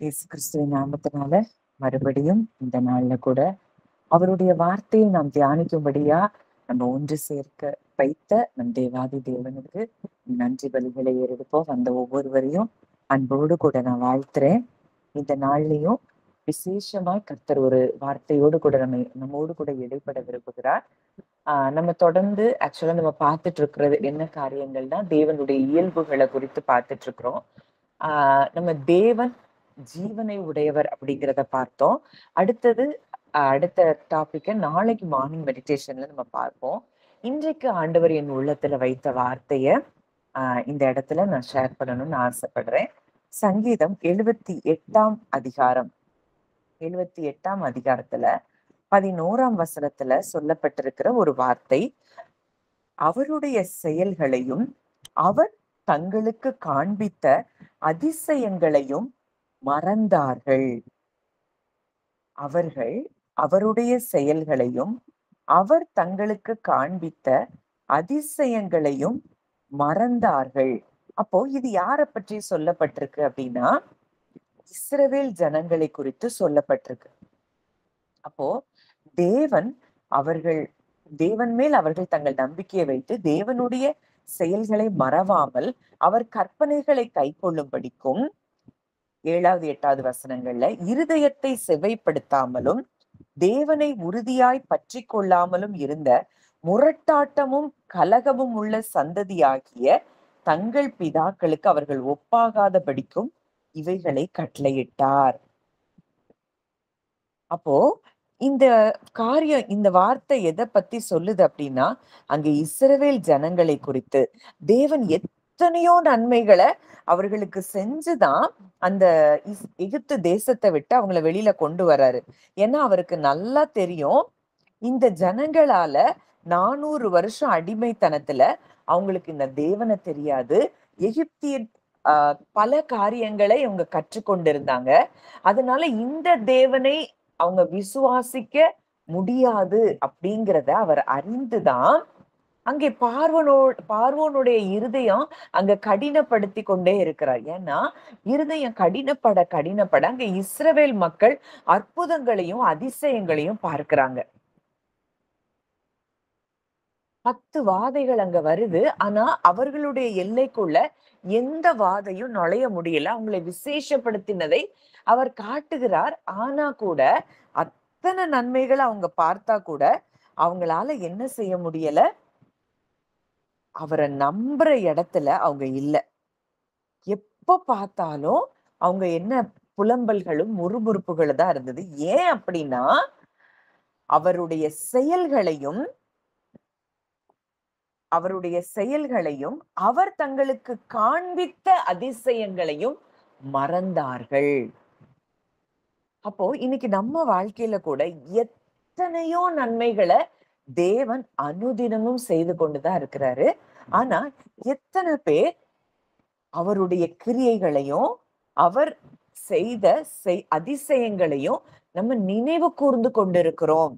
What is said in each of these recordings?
இயேசு கிறிஸ்துவின் நாமத்தினால மறுபடியும் இந்த நாள்ல கூட அவருடைய வார்த்தையை நாம் தியானிக்கும்படியா நம்ம ஒன்று சேர்க்க வைத்த நம் தேவாதி தேவனுக்கு நன்றி பலிகளை ஏறெடுப்போம். வந்த ஒவ்வொருவரையும் அன்போடு கூட நான் வாழ்த்துறேன். இந்த நாள்லயும் விசேஷமாய் கர்த்தர் ஒரு வார்த்தையோடு கூட நம்மோடு கூட இடைப்பட விரும்புகிறார். நம்ம தொடர்ந்து ஆக்சுவலா நம்ம பார்த்துட்டு இருக்கிறது என்ன காரியங்கள்னா தேவனுடைய இயல்புகளை குறித்து பார்த்துட்டு இருக்கிறோம். நம்ம தேவன் ஜீவனை உடையவர் அப்படிங்கிறத பார்த்தோம். அடுத்த டாபிக்க நாளைக்கு மார்னிங் மெடிடேஷன்ல நம்ம பார்ப்போம். இன்றைக்கு ஆண்டவர் என் உள்ளத்துல வைத்த வார்த்தைய இந்த இடத்துல நான் ஷேர் பண்ணணும்னு ஆசைப்படுறேன். சங்கீதம் 78ஆம் அதிகாரம் 78ஆம் அதிகாரத்துல 11ஆம் வசனத்துல சொல்லப்பட்டிருக்கிற ஒரு வார்த்தை, அவருடைய செயல்களையும் அவர் தங்களுக்கு காண்பித்த அதிசயங்களையும் மறந்தார்கள். அவர்கள் அவருடைய செயல்களையும் அவர் தங்களுக்கு காண்பித்த அதிசயங்களையும் மறந்தார்கள். அப்போ இது யாரை பற்றி சொல்லப்பட்டிருக்கு அப்படின்னா, இஸ்ரவேல் ஜனங்களை குறித்து சொல்லப்பட்டிருக்கு. அப்போ தேவன் மேல் அவர்கள் தங்கள் நம்பிக்கையை வைத்து தேவனுடைய செயல்களை மறவாமல் அவர் கற்பனைகளை கை கொள்ளும்படிக்கும் 7வது 8வது வசனங்கள்ல இருதயத்தை செவைப்படுத்தாமலும் தேவனை உறுதியாய் பற்றி கொள்ளாமலும் இருந்த முரட்டாட்டமும் கலகமும் உள்ள சந்ததியாகிய தங்கள் பிதாக்களுக்கு அவர்கள் ஒப்பாகாதபடிக்கும் இவைகளை கட்டளையிட்டார். அப்போ இந்த வார்த்தை எதை பத்தி சொல்லுது அப்படின்னா, அங்க இஸ்ரவேல் ஜனங்களை குறித்து தேவன் எத்தனையோ நன்மைகளை அவர்களுக்கு செஞ்சுதான் அந்த எகிப்து தேசத்தை விட்டு அவங்கள வெளியில கொண்டு வர்றாரு. ஏன்னா அவருக்கு நல்லா தெரியும், இந்த ஜனங்களால 400 வருஷம் அடிமைத்தனத்துல அவங்களுக்கு இந்த தேவனை தெரியாது. எகிப்தியன் பல காரியங்களை அவங்க கற்றுக்கொண்டிருந்தாங்க. அதனால இந்த தேவனை அவங்க விசுவாசிக்க முடியாது அப்படிங்கிறத அவர் அறிந்துதான் அங்கே பார்வோனுடைய இருதயம் அங்க கடினப்படுத்தி கொண்டே இருக்கிறார். ஏன்னா இருதயம் கடினப்பட அங்க இஸ்ரவேல் மக்கள் அற்புதங்களையும் அதிசயங்களையும் பார்க்கிறாங்க. 10 வாதைகள் அங்க வருது. ஆனா அவர்களுடைய எல்லைக்குள்ள எந்த வாதையும் நுழைய முடியல. அவங்களை விசேஷப்படுத்தினதை அவர் காட்டுகிறார். ஆனா கூட அத்தனை நன்மைகளை அவங்க பார்த்தா கூட அவங்களால என்ன செய்ய முடியல? அவரை நம்புற இடத்துல அவங்க இல்ல. எப்ப பார்த்தாலும் அவங்க என்ன புலம்பல்களும் முறுமுறுப்புகளும் தான் இருந்தது. ஏன் அப்படின்னா அவருடைய செயல்களையும் அவர் தங்களுக்கு காண்பித்த அதிசயங்களையும் மறந்தார்கள். அப்போ இன்னைக்கு நம்ம வாழ்க்கையில கூட எத்தனையோ நன்மைகளை தேவன் அனுதினமும் செய்து கொண்டுதான் இருக்கிறாரு. ஆனா எத்தனை பேர் அவருடைய கிரியைகளையும் அவர் செய்த அதிசயங்களையும் நம்ம நினைவு கூர்ந்து கொண்டிருக்கிறோம்.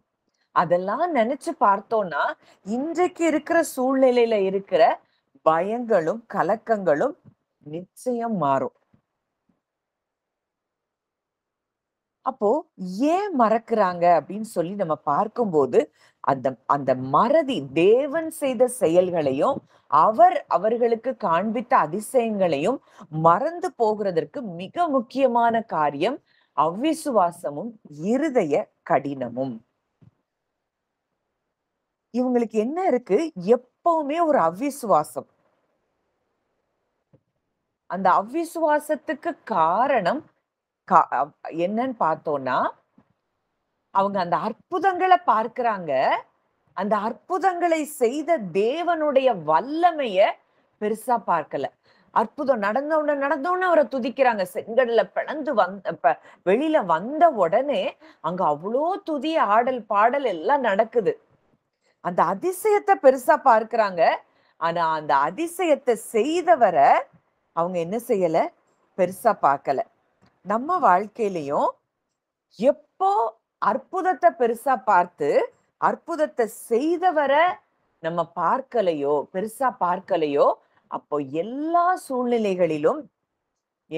அதெல்லாம் நினைச்சு பார்த்தோம்னா இன்றைக்கு இருக்கிற சூழ்நிலையில இருக்கிற பயங்களும் கலக்கங்களும் நிச்சயம் மாறும். அப்போ ஏன் மறக்கிறாங்க அப்படின்னு சொல்லி நம்ம பார்க்கும்போது அந்த மறதி, தேவன் செய்த செயல்களையும் அவர்களுக்கு காண்பித்த அதிசயங்களையும் மறந்து போகிறதற்கு மிக முக்கியமான காரியம் அவ்விசுவாசமும் இருதய கடினமும். இவங்களுக்கு என்ன இருக்கு? எப்பவுமே ஒரு அவ்விசுவாசம். அந்த அவ்விசுவாசத்துக்கு காரணம் என்னன்னு பார்த்தோம்னா, அவங்க அந்த அற்புதங்களை பார்க்கிறாங்க. அந்த அற்புதங்களை செய்த தேவனுடைய வல்லமைய பெருசா பார்க்கல. அற்புதம் நடந்தோன்னு அவரை துதிக்கிறாங்க. செங்கடல பிளந்து வெளியில வந்த உடனே அங்க அவ்வளோ துதி, ஆடல், பாடல் எல்லாம் நடக்குது. அந்த அதிசயத்தை பெருசா பார்க்கிறாங்க. ஆனா அந்த அதிசயத்தை செய்தவரை அவங்க என்ன செய்யல? பெருசா பார்க்கல. நம்ம வாழ்க்கையிலையும் எப்போ அற்புதத்தை பெருசா பார்த்து அற்புதத்தை செய்தவரை நம்ம பெருசா பார்க்கலையோ, அப்போ எல்லா சூழ்நிலைகளிலும்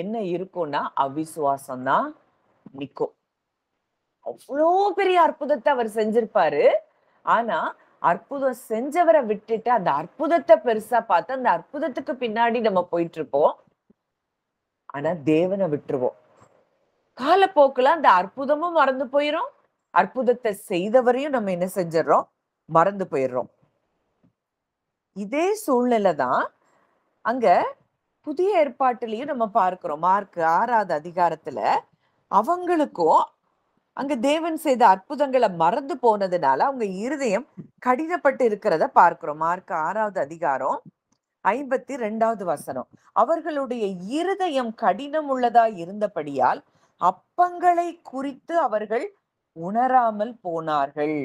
என்ன இருக்கும்னா அவிசுவாசம் தான் நிக்கும். அவ்வளோ பெரிய அற்புதத்தை அவர் செஞ்சிருப்பாரு. ஆனா அற்புதம் செஞ்சவரை விட்டுட்டு அந்த அற்புதத்தை பெருசா பார்த்து அந்த அற்புதத்துக்கு பின்னாடி நம்ம போயிட்டு இருப்போம். ஆனா தேவனை விட்டுருவோம். காலப்போக்குல அந்த அற்புதமும் மறந்து போயிரும். அற்புதத்தை செய்தவரையும் நம்ம என்ன செஞ்சிடறோம்? மறந்து போயிடுறோம். இதே சூழ்நிலை தான் அங்க புதிய ஏற்பாட்டிலையும் நம்ம பார்க்கிறோம். மார்க் 6வது அதிகாரத்துல அவங்களுக்கும் அங்க தேவன் செய்த அற்புதங்களை மறந்து போனதுனால அவங்க இருதயம் கடினப்பட்டு இருக்கிறத பார்க்கிறோம். மார்க் 6வது அதிகாரம் 52வது வசனம். அவர்களுடைய இருதயம் கடினம் உள்ளதா இருந்தபடியால் அப்பங்களை குறித்து அவர்கள் உணராமல் போனார்கள்.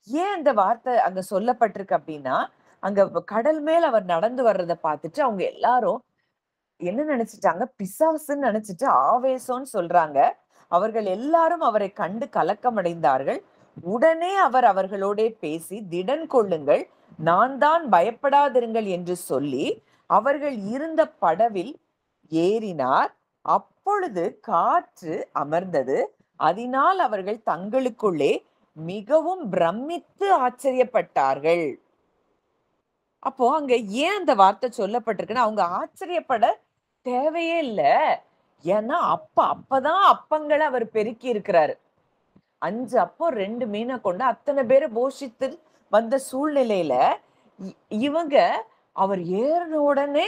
ஏன் இந்த வார்த்தை அங்க சொல்லப்பட்டிருக்கு அப்படின்னா, அங்க கடல் மேல் அவர் நடந்து வர்றதை பார்த்துட்டு அவங்க எல்லாரும் என்ன நினைச்சிட்டாங்க? பிசாசுன்னு நினைச்சிட்டு ஆவேசம்னு சொல்றாங்க. அவர்கள் எல்லாரும் அவரை கண்டு கலக்கம் அடைந்தார்கள். உடனே அவர் அவர்களோடே பேசி, திடன் கொள்ளுங்கள், நான் தான், பயப்படாதிருங்கள் என்று சொல்லி அவர்கள் இருந்த படவில் ஏறினார். அப்பொழுது காற்று அமர்ந்தது. அதனால் அவர்கள் தங்களுக்குள்ளே மிகவும் பிரமித்து ஆச்சரியப்பட்டார்கள். அப்போ அங்க ஏன் அந்த வார்த்தை சொல்லப்பட்டிருக்குன்னா, அவங்க ஆச்சரியப்பட தேவையே இல்ல. ஏன்னா அப்பதான் அப்பங்களை அவர் பெருக்கி இருக்கிறாரு. 5 அப்பம் 2 மீனை கொண்டு அத்தனை பேரை போஷித்து வந்த சூழ்நிலையில இவங்க அவர் ஏறின உடனே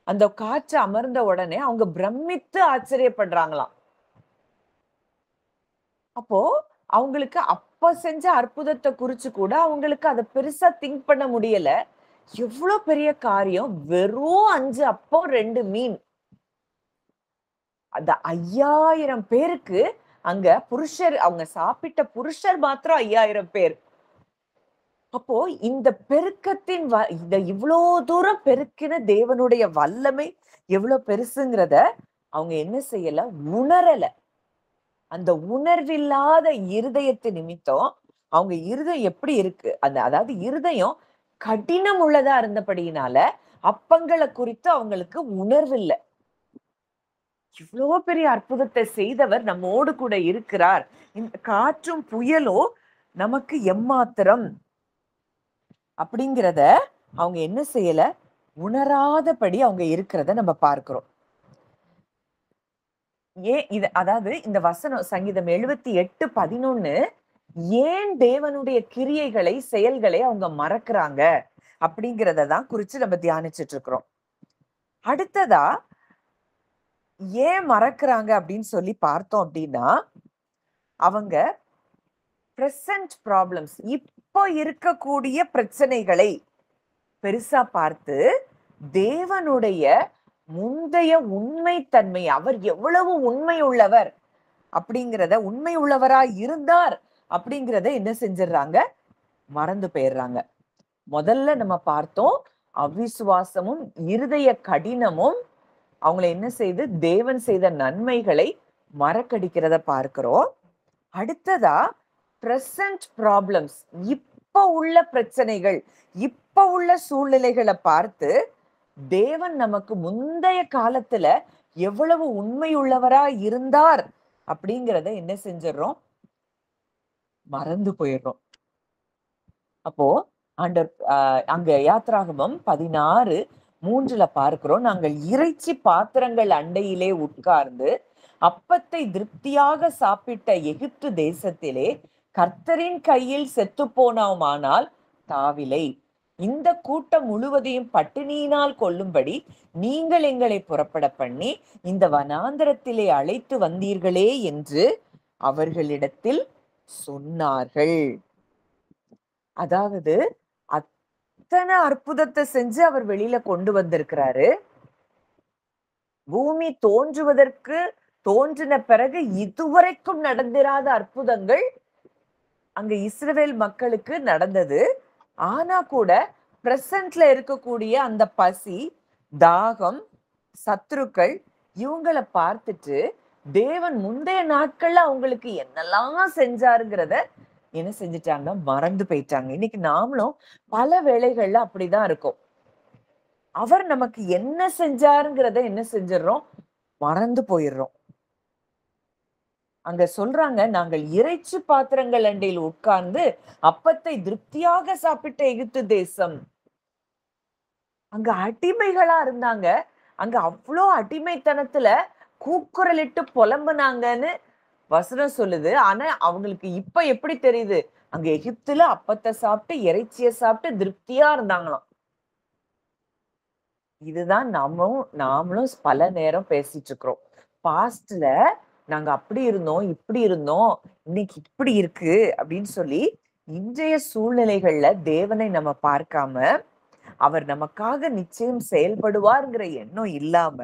அந்த காற்று அமர்ந்த உடனே அவங்க பிரமித்து ஆச்சரியப்படுறாங்களாம். அப்போ அவங்களுக்கு அப்ப செஞ்ச அற்புதத்தை குறிச்சு கூட அவங்களுக்கு அதை பெருசா திங்க் பண்ண முடியல. எவ்வளவு பெரிய காரியம்! வெறும் 5 அப்பம் 2 மீன். அந்த 5000 பேருக்கு அங்க புருஷர், அவங்க சாப்பிட்ட புருஷர் மாத்திரம் 5000 பேர். அப்போ இந்த பெருக்கத்தின் இந்த இவ்வளோ தூரம் பெருக்கின தேவனுடைய வல்லமை எவ்வளவு பெருசுங்கிறத அவங்க என்ன செய்யல? உணரல. அந்த உணர்வில்லாத இருதயத்து நிமித்தம் அவங்க இருதயம் எப்படி இருக்கு? அதாவது இருதயம் கடினம் உள்ளதா இருந்தபடியினால அப்பங்களை குறித்து அவங்களுக்கு உணர்வு இல்லை. இவ்வளவு பெரிய அற்புதத்தை செய்தவர் நம்மோடு கூட இருக்கிறார். இந்த காற்றும் புயலும் நமக்கு எம்மாத்திரம் அப்படிங்கிறத அவங்க என்ன செய்யல? உணராதபடி அவங்க இருக்கிறத நம்ம பார்க்கிறோம். ஏன் இது? அதாவது இந்த வசனம் சங்கீதம் 78:11 ஏன் தேவனுடைய கிரியைகளை, செயல்களை அவங்க மறக்கிறாங்க அப்படிங்கிறத தான் குறிச்சு நம்ம தியானிச்சுட்டு இருக்கிறோம். அடுத்ததா ஏன் மறக்கிறாங்க அப்படின்னு சொல்லி பார்த்தோம் அப்படின்னா, அவங்க பிரசன்ட் ப்ராப்ளம்ஸ், இப்போ இருக்கக்கூடிய பிரச்சனைகளை பெருசா பார்த்து தேவனுடைய முந்தைய உண்மைத்தன்மை, அவர் எவ்வளவு உண்மை உள்ளவர் அப்படிங்கிறத, உண்மை உள்ளவரா இருந்தார் அப்படிங்கிறத என்ன செஞ்சிடறாங்க? மறந்து போயிடுறாங்க. முதல்ல நம்ம பார்த்தோம், அவிசுவாசமும் இருதய கடினமும் அவங்களை என்ன செய்து தேவன் செய்த நன்மைகளை மறக்கடிக்கிறத பார்க்கிறோம். அடுத்ததா பிரசன்ட் ப்ராப்ளம்ஸ், இப்ப உள்ள பிரச்சனைகள், இப்ப உள்ள சூழ்நிலைகளை பார்த்து தேவன் நமக்கு முந்தைய காலத்துல எவ்வளவு உண்மை உள்ளவரா இருந்தார் அப்படிங்கிறத என்ன செஞ்சிடறோம்? மறந்து போயிடுறோம். அப்போ அங்க யாத்ராகமம் 16:3 பார்க்கிறோம், நாங்கள் இறைச்சி பாத்திரங்கள் அண்டையிலே உட்கார்ந்து அப்பத்தை திருப்தியாக சாப்பிட்ட எகிப்து தேசத்திலே கர்த்தரின் கையில் செத்து போனோமானால் தாவிலை. இந்த கூட்டம் முழுவதையும் பட்டினியினால் கொல்லும்படி நீங்கள் எங்களை புறப்பட பண்ணி இந்த வனாந்தரத்திலே அழைத்து வந்தீர்களே என்று அவர்களிடத்தில் சொன்னார்கள். அதாவது அத்தனை அற்புதத்தை செஞ்சு அவர் வெளியில கொண்டு வந்திருக்கிறாரு. பூமி தோன்றின பிறகு இதுவரைக்கும் நடந்திராத அற்புதங்கள் அங்க இஸ்ரவேல் மக்களுக்கு நடந்தது. ஆனா கூட பிரசன்ட்ல இருக்கக்கூடிய அந்த பசி, தாகம், சத்துருக்கள் இவங்களை பார்த்துட்டு தேவன் முந்தைய நாட்கள்ல அவங்களுக்கு என்னெல்லாம் செஞ்சாருங்கிறத என்ன செஞ்சுட்டாங்க? மறந்து போயிட்டாங்க. இன்னைக்கு நாமளும் பல வேளைகள்ல அப்படிதான் இருக்கும். அவர் நமக்கு என்ன செஞ்சாருங்கிறத என்ன செஞ்சிடறோம், மறந்து போயிடுறோம். அங்க சொல்றாங்க, நாங்கள் இறைச்சி பாத்திரங்கள் அண்டையில் உட்கார்ந்து அப்பத்தை திருப்தியாக சாப்பிட்ட எகிப்து தேசம். அங்க அடிமைகளா இருந்தாங்க. அங்க அவ்ளோ அடிமைத்தனத்துல கூக்குரலிட்டு புலம்புனாங்கன்னு வசனம் சொல்லுது. ஆனா அவங்களுக்கு இப்ப எப்படி தெரியுது? அங்க எகிப்துல அப்பத்த சாப்பிட்டு, இறைச்சிய சாப்பிட்டு திருப்தியா இருந்தாங்களாம். இதுதான் நாமளும் பல நேரம் பேசிட்டு இருக்கிறோம். பாஸ்ட்ல நாங்க அப்படி இருந்தோம், இப்படி இருந்தோம், இன்னைக்கு இப்படி இருக்கு அப்படின்னு சொல்லி, இன்றைய சூழ்நிலைகள்ல தேவனை நம்ம பார்க்காம, அவர் நமக்காக நிச்சயம் செயல்படுவார்ங்கிற எண்ணம் இல்லாம,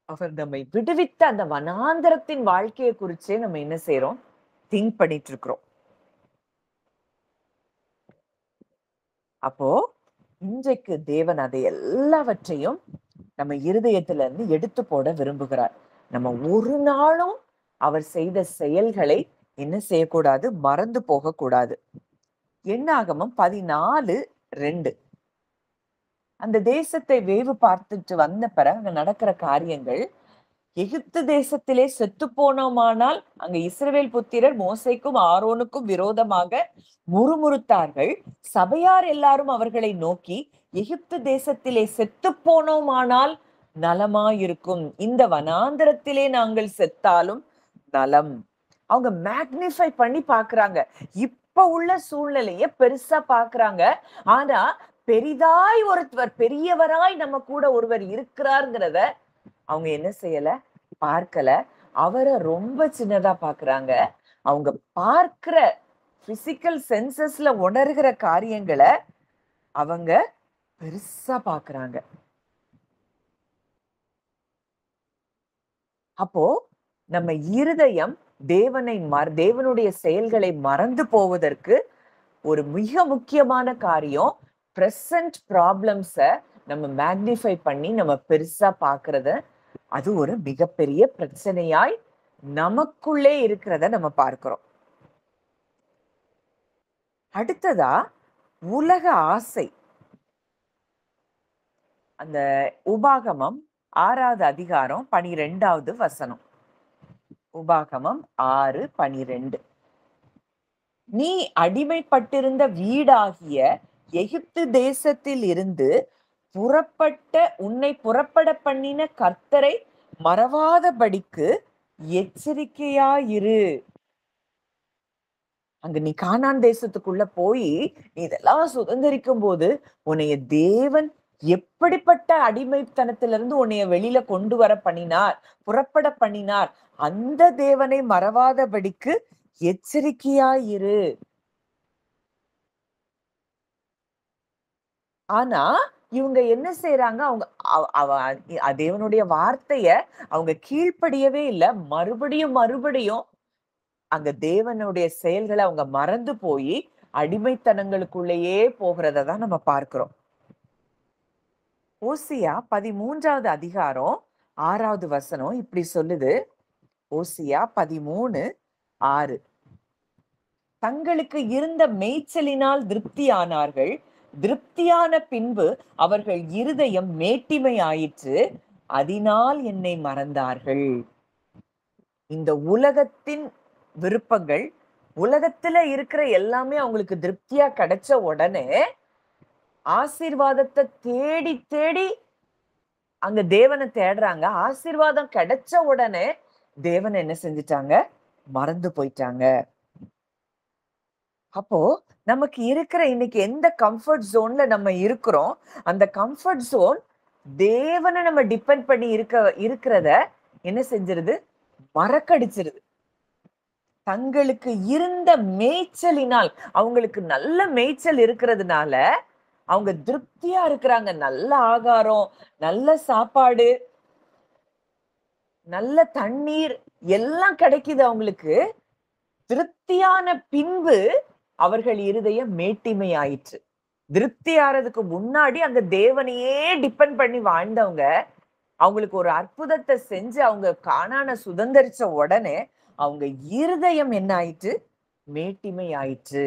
அவர் நம்மை விடுவித்த அந்த வனாந்தரத்தின் வாழ்க்கையை குறிச்சே நம்ம என்ன செய்றோம்? திங்க் பண்ணிட்டு இருக்கிறோம். அப்போ இன்றைக்கு தேவன் அதை எல்லாவற்றையும் நம்ம இருதயத்துல இருந்து எடுத்து போட விரும்புகிறார். நம்ம ஒரு நாளும் அவர் செய்த செயல்களை என்ன செய்யக்கூடாது? மறந்து போகக்கூடாது. என்னாகமம் 14:2. அந்த தேசத்தை வேவு பார்த்துட்டு வந்த பிறகு அங்க நடக்கிற காரியங்கள், எகிப்து தேசத்திலே செத்து போனோமானால் அங்க இஸ்ரவேல் புத்திரர் மோசேக்கும் ஆரோனுக்கும் விரோதமாக முறுமுறுத்தார்கள். சபையார் எல்லாரும் அவர்களை நோக்கி, எகிப்து தேசத்திலே செத்து போனோமானால் நலமாயிருக்கும், இந்த வனாந்தரத்திலே நாங்கள் செத்தாலும் நலம். அவங்க மேக்னிஃபை பண்ணி பாக்குறாங்க. இப்ப உள்ள சூழ்நிலைய பெருசா பாக்குறாங்க. ஆனா பெரிதாய் ஒருவர், பெரியவராய் நம்ம கூட ஒருவர் இருக்கிறார்ங்கிறத அவங்க என்ன செய்யல? பார்க்கல. அவர ரொம்ப சின்னதா பாக்குறாங்க. அவங்க பார்க்கிற பிசிக்கல் சென்சஸ்ல உணர்கிற காரியங்கள அவங்க பெருசா பாக்குறாங்க. அப்போ நம்ம இருதயம் தேவனுடைய செயல்களை மறந்து போவதற்கு ஒரு மிக முக்கியமான காரியம், பிரசன்ட் ப்ராப்ளம்ஸ நம்ம மேக்னிஃபை பண்ணி நம்ம பெருசா பாக்குறத, அது ஒரு மிகப்பெரிய பிரச்சனையாய் நமக்குள்ளே இருக்கிறத நம்ம பார்க்கிறோம். அடுத்ததா உலக ஆசை. அந்த உபாகமம் 6வது அதிகாரம் 12வது வசனம். உபாகமம் 6:12. நீ அடிமைப்பட்டிருந்த வீடாகிய எகிப்து தேசத்தில் இருந்து உன்னை புறப்பட பண்ணின கர்த்தரை மறவாதபடிக்கு எச்சரிக்கையாயிரு. அங்க நீ கானான் தேசத்துக்குள்ள போய் நீ இதெல்லாம் சுதந்திரிக்கும் போது உன்னைய தேவன் எப்படிப்பட்ட அடிமைத்தனத்திலிருந்து உன்னைய வெளியில கொண்டு வர பண்ணினார், புறப்பட பண்ணினார், அந்த தேவனை மறவாதபடிக்கு எச்சரிக்கையாயிரு. ஆனா இவங்க என்ன செய்யறாங்க? அவங்க தேவனுடைய வார்த்தைய அவங்க கீழ்ப்படியவே இல்லை. மறுபடியும் மறுபடியும் அங்க தேவனுடைய செயல்களை அவங்க மறந்து போய் அடிமைத்தனங்களுக்குள்ளேயே போகிறத தான் நம்ம பார்க்கிறோம். ஓசியா 13வது அதிகாரம் 6வது வசனம் இப்படி சொல்லுது. ஓசியா 13:6. தங்களுக்கு இருந்த மேய்ச்சலினால் திருப்தியானார்கள். திருப்தியான பின்பு அவர்கள் இருதயம் மேட்டிமை ஆயிற்று, அதனால் என்னை மறந்தார்கள். இந்த உலகத்தின் விருப்பங்கள், உலகத்துல இருக்கிற எல்லாமே அவங்களுக்கு திருப்தியா கிடைச்ச உடனே ஆசீர்வாதத்தை தேடி தேடி அங்க தேவனை தேடுறாங்க. ஆசீர்வாதம் கிடைச்ச உடனே தேவனை என்ன செஞ்சுட்டாங்க? மறந்து போயிட்டாங்க. அப்போ நமக்கு இருக்கிற இன்னைக்கு எந்த கம்ஃபர்ட் ஜோன்ல நம்ம இருக்கிறோம், அந்த கம்ஃபர்ட் ஜோன் தேவனை நம்ம டிபெண்ட் பண்ணி இருக்கிறத என்ன செஞ்சிருது? மறக்கடிச்சிருது. தங்களுக்கு இருந்த மேய்ச்சலினால், அவங்களுக்கு நல்ல மேய்ச்சல் இருக்கிறதுனால அவங்க திருப்தியா இருக்கிறாங்க. நல்ல ஆகாரம், நல்ல சாப்பாடு, நல்ல தண்ணீர் எல்லாம் கிடைக்குது அவங்களுக்கு. திருப்தியான பின்பு அவர்கள் இருதயம் மேட்டிமை ஆயிற்று. திருப்தி ஆறதுக்கு முன்னாடி அந்த தேவனையே டிபெண்ட் பண்ணி வாழ்ந்தவங்க, அவங்களுக்கு ஒரு அற்புதத்தை செஞ்சு அவங்க கானான சுதந்திரிச்ச உடனே அவங்க இருதயம் என்ன ஆயிற்று? மேட்டிமை ஆயிற்று.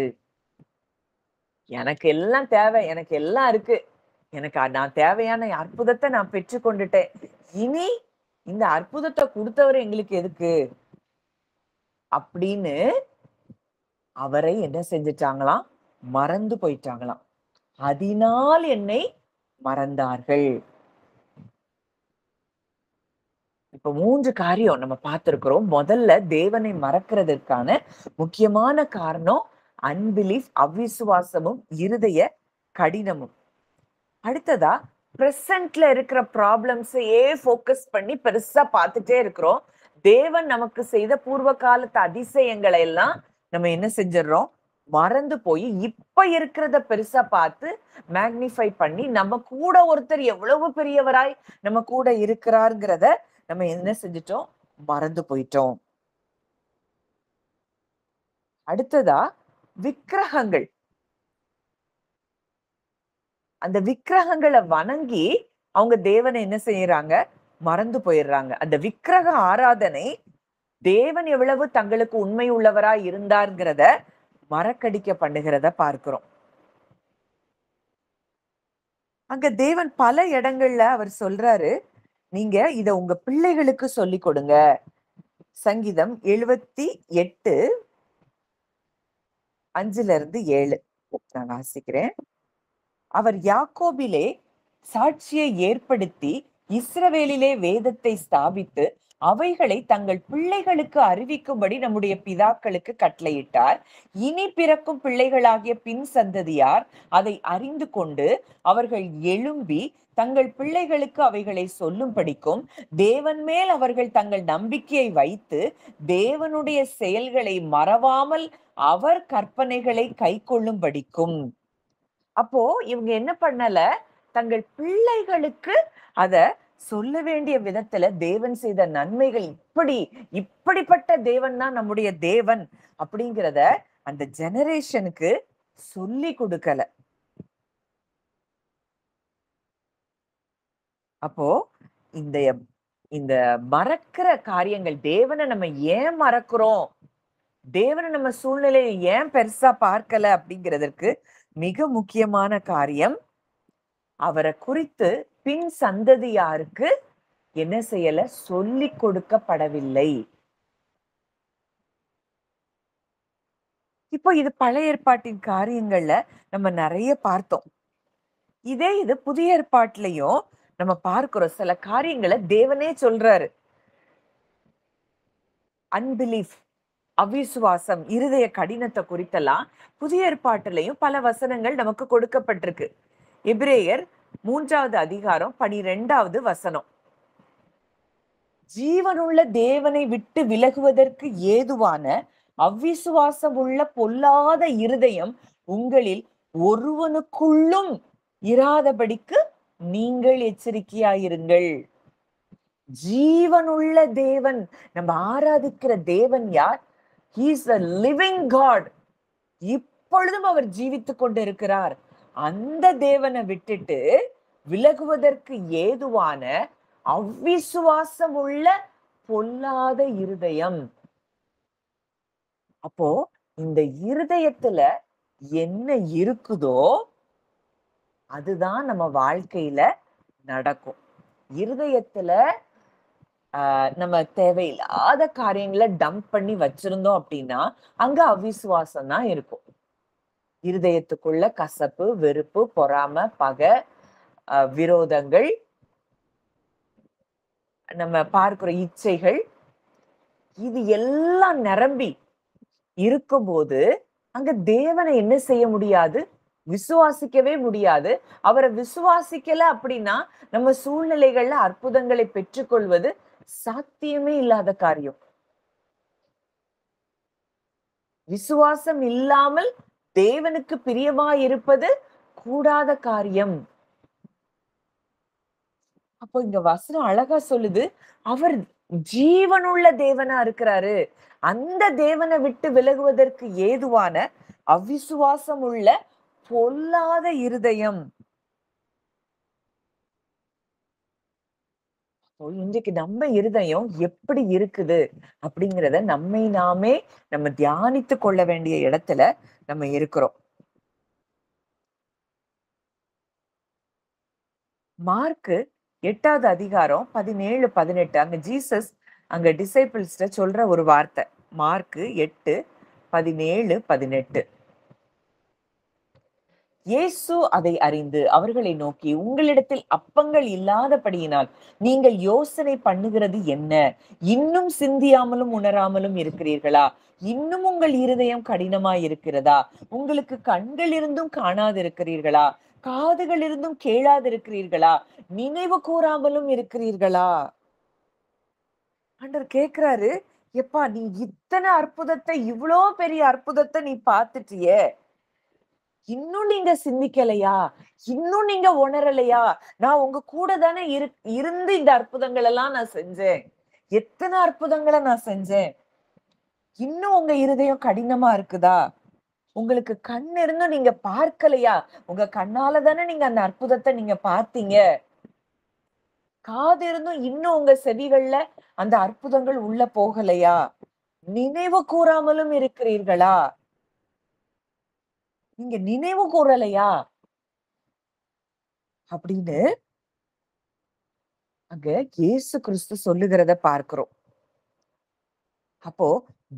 எனக்கு எல்லாம் தேவை, எனக்கு எல்லாம் இருக்கு, எனக்கு நான் தேவையான அற்புதத்தை நான் பெற்று கொண்டுட்டேன். இனி இந்த அற்புதத்தை கொடுத்தவர் எங்களுக்கு எதுக்கு அப்படின்னு அவரை என்ன செஞ்சிட்டாங்களாம்? மறந்து போயிட்டாங்களாம். அதனால் என்னை மறந்தார்கள். இப்ப 3 காரியம் நம்ம பார்த்திருக்கிறோம். முதல்ல தேவனை மறக்கிறதற்கான முக்கியமான காரணம் அன்பிலீஃப், அவிசுவாசமும், இருதய கடினமும். அடுத்ததா பிரசன்ட்ல இருக்கிற ப்ராப்ளம்ஸையே ஃபோக்கஸ் பண்ணி பெருசா பார்த்துட்டே இருக்கிறோம். தேவன் நமக்கு செய்த பூர்வ காலத்து அதிசயங்களை எல்லாம் நம்ம என்ன செஞ்சிடறோம்? மறந்து போய் இப்ப இருக்கிறத பெருசா பார்த்து மேக்னிஃபை பண்ணி நம்ம கூட ஒருத்தர் எவ்வளவு பெரியவராய் நம்ம கூட இருக்கிறார்ங்கிறத நம்ம என்ன செஞ்சிட்டோம்? மறந்து போயிட்டோம். அடுத்ததா விக்கிரகங்கள். அந்த விக்கிரகங்களை வணங்கி அவங்க தேவனை என்ன செய்யறாங்க? மறந்து போயிடுறாங்க. அந்த விக்கிரக ஆராதனை தேவன் எவ்வளவு தங்களுக்கு உண்மை உள்ளவராய் இருந்தார்ங்கிறத மறக்கடிக்க பண்ணுகிறத பார்க்கிறோம். அங்க தேவன் பல இடங்கள்ல அவர் சொல்றாரு, நீங்க இத உங்க பிள்ளைகளுக்கு சொல்லி கொடுங்க. சங்கீதம் 78 5-7 நான் வாசிக்கிறேன். அவர் யாக்கோபிலே சாட்சியை ஏற்படுத்தி இஸ்ரவேலிலே வேதத்தை ஸ்தாபித்து அவைகளை தங்கள் பிள்ளைகளுக்கு அறிவிக்கும்படி நம்முடைய பிதாக்களுக்கு கட்டளையிட்டார். இனி பிறக்கும் பிள்ளைகளாகிய பின் சந்ததியார் அதை அறிந்து கொண்டு அவர்கள் எழும்பி தங்கள் பிள்ளைகளுக்கு அவைகளை சொல்லும்படிக்கும் தேவன் மேல் அவர்கள் தங்கள் நம்பிக்கையை வைத்து தேவனுடைய செயல்களை மறவாமல் அவர் கற்பனைகளை கை கொள்ளும்படிக்கும். அப்போ இவங்க என்ன பண்ணல? தங்கள் பிள்ளைகளுக்கு அத சொல்ல வேண்டிய விதத்துல தேவன் செய்த நன்மைகள் இப்படிப்பட்ட தேவன் தான் நம்முடைய தேவன் அப்படிங்கிறத அந்த ஜெனரேஷனுக்கு சொல்லி கொடுக்கல. அப்போ இந்த இந்த மறக்கிற காரியங்கள், தேவனை நம்ம ஏன் மறக்கிறோம், தேவனை நம்ம சூழ்நிலையை ஏன் பெருசா பார்க்கல அப்படிங்கிறதற்கு மிக முக்கியமான காரியம், அவரை குறித்து பின் சந்ததியாருக்கு என்ன செய்யல? சொல்லி கொடுக்கப்படவில்லை. இப்போ இது பழைய ஏற்பாட்டின் காரியங்கள்ல நம்ம நிறைய பார்த்தோம். இதே இது புதிய ஏற்பாட்டிலையும் நம்ம பார்க்கிறோம். சில காரியங்களை தேவனே சொல்றாரு. அன்பிலீஃப், அவிசுவாசம், இருதய கடினத்தை குறித்தெல்லாம் புதிய ஏற்பாட்டிலையும் பல வசனங்கள் நமக்கு கொடுக்கப்பட்டிருக்கு. எபிரேயர் 3வது அதிகாரம் 12வது வசனம். ஜீவனுள்ள தேவனை விட்டு விலகுவதற்கு ஏதுவான அவ்விசுவாசம் உள்ள பொல்லாத இருதயம் உங்களில் ஒருவனுக்குள்ளும் இராதபடிக்கு நீங்கள் எச்சரிக்கையாயிருங்கள். ஜீவனுள்ள தேவன், நம்ம ஆராதிக்கிற தேவன் யார்? He is a living God. இப்பொழுதும் அவர் ஜீவித்துக் கொண்டு இருக்கிறார். அந்த தேவனை விட்டுட்டு விலகுவதற்கு ஏதுவான அவ்விசுவாசம் உள்ள பொல்லாத இருதயம். அப்போ இந்த இருதயத்துல என்ன இருக்குதோ அதுதான் நம்ம வாழ்க்கையில நடக்கும். இருதயத்துல நம்ம தேவையில்லாத காரியங்களை டம்ப் பண்ணி வச்சிருந்தோம் அப்படின்னா அங்க அவிசுவாசம் தான் இருக்கும். இருதயத்துக்குள்ள கசப்பு, வெறுப்பு, பொறாமை, பகை, விரோதங்கள், நம்ம பார்க்கிற இச்சைகள், இது எல்லாம் நிரம்பி இருக்கும்போது அங்க தேவனை என்ன செய்ய முடியாது? விசுவாசிக்கவே முடியாது. அவரை விசுவாசிக்கல அப்படின்னா நம்ம சூழ்நிலைகள்ல அற்புதங்களை பெற்றுக்கொள்வது சாத்தியமே இல்லாத காரியம். விசுவாசம் இல்லாமல் தேவனுக்கு பிரியமாயிருப்பது கூடாத காரியம். அப்போ இங்க வசனம் அழகா சொல்லுது, அவர் ஜீவனுள்ள தேவனா இருக்கிறாரு. அந்த தேவனை விட்டு விலகுவதற்கு ஏதுவான அவிசுவாசம் உள்ள பொல்லாத இருதயம். இன்றைக்கு நம்ம இருதயம் எப்படி இருக்குது அப்படிங்கிறத நம்மை நாமே நம்ம தியானித்து கொள்ள வேண்டிய இடத்துல நம்ம இருக்கிறோம். மார்க்கு 8வது அதிகாரம் 17, 18 அங்க ஜீசஸ் அங்க டிசைபிள்ஸ்ட சொல்ற ஒரு வார்த்தை. மார்க்கு 8, 17, 18. இயேசு அதை அறிந்து அவர்களை நோக்கி, உங்களிடத்தில் அப்பங்கள் இல்லாதபடியினால் நீங்கள் யோசனை பண்ணுகிறது என்ன? இன்னும் சிந்தியாமலும் உணராமலும் இருக்கிறீர்களா? இன்னும் உங்கள் இருதயம் கடினமாய் இருக்கிறதா? உங்களுக்கு கண்கள் இருந்தும் காணாதிருக்கிறீர்களா? காதுகள் இருந்தும் கேளாதிருக்கிறீர்களா? நினைவு கூறாமலும் இருக்கிறீர்களா? ஆண்டவர் கேக்குறாரு, எப்பா நீ இத்தனை அற்புதத்தை, இவ்வளோ பெரிய அற்புதத்தை நீ பார்த்துட்டியே, இன்னும் நீங்க சிந்திக்கலையா? இன்னும் நீங்க உணரலையா? நான் உங்க கூட தானே இருந்து இந்த அற்புதங்கள் எல்லாம் நான் செஞ்சேன். எத்தனை அற்புதங்களை நான் செஞ்சேன். இன்னும் உங்க இருதயம் கடினமா இருக்குதா? உங்களுக்கு கண் இருந்தும் நீங்க பார்க்கலையா? உங்க கண்ணால தானே நீங்க அந்த அற்புதத்தை நீங்க பார்த்தீங்க. காது இருந்தும் இன்னும் உங்க செவிகள்ல அந்த அற்புதங்கள் உள்ள போகலையா? நினைவு கூறாமலும் இருக்கிறீர்களா? நீங்க நினைவு கூறலையா? அப்படின்னு அங்க இயேசு கிறிஸ்து சொல்லுகிறத பார்க்கிறோம். அப்போ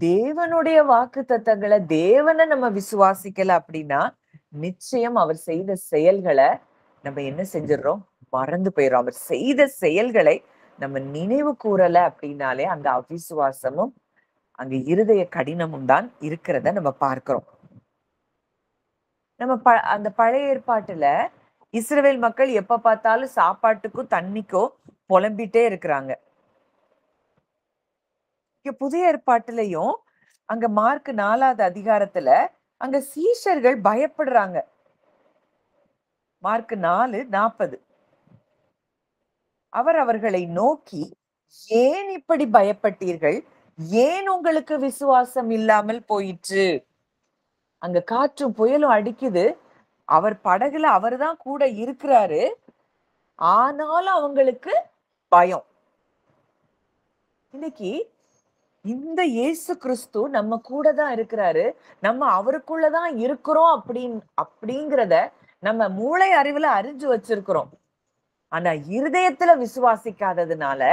தேவனுடைய வாக்குத்தத்தங்களை, தேவனை நம்ம விசுவாசிக்கல அப்படின்னா நிச்சயம் அவர் செய்த செயல்களை நம்ம என்ன செஞ்சிடறோம்? மறந்து போயிடும். அவர் செய்த செயல்களை நம்ம நினைவு கூறல அப்படின்னாலே அங்க அவிசுவாசமும் அங்க இருதய கடினமும் தான் இருக்கிறத நம்ம பார்க்கிறோம். நம்ம அந்த பழைய ஏற்பாட்டுல இஸ்ரவேல் மக்கள் எப்ப பார்த்தாலும் சாப்பாட்டுக்கும் தண்ணிக்கும் புலம்பிட்டே இருக்கிறாங்க. புதிய ஏற்பாட்டுலயும் அங்க மார்க் 4வது அதிகாரத்துல அங்க சீஷர்கள் பயப்படுறாங்க. மார்க் 4:40. அவர் அவர்களை நோக்கி, ஏன் இப்படி பயப்பட்டீர்கள்? ஏன் உங்களுக்கு விசுவாசம் இல்லாமல் போயிற்று? அங்க காற்றும் புயலும் அடிக்குது. அவர் படகுல அவர்தான் கூட இருக்கிறாரு. ஆனாலும் அவங்களுக்கு பயம். இன்னைக்கு இந்த இயேசு கிறிஸ்து நம்ம கூட தான் இருக்கிறாரு. நம்ம அவருக்குள்ளதான் இருக்கிறோம் அப்படிங்கிறத நம்ம மூளை அறிவுல அறிஞ்சு வச்சிருக்கிறோம். ஆனா இருதயத்துல விசுவாசிக்காததுனால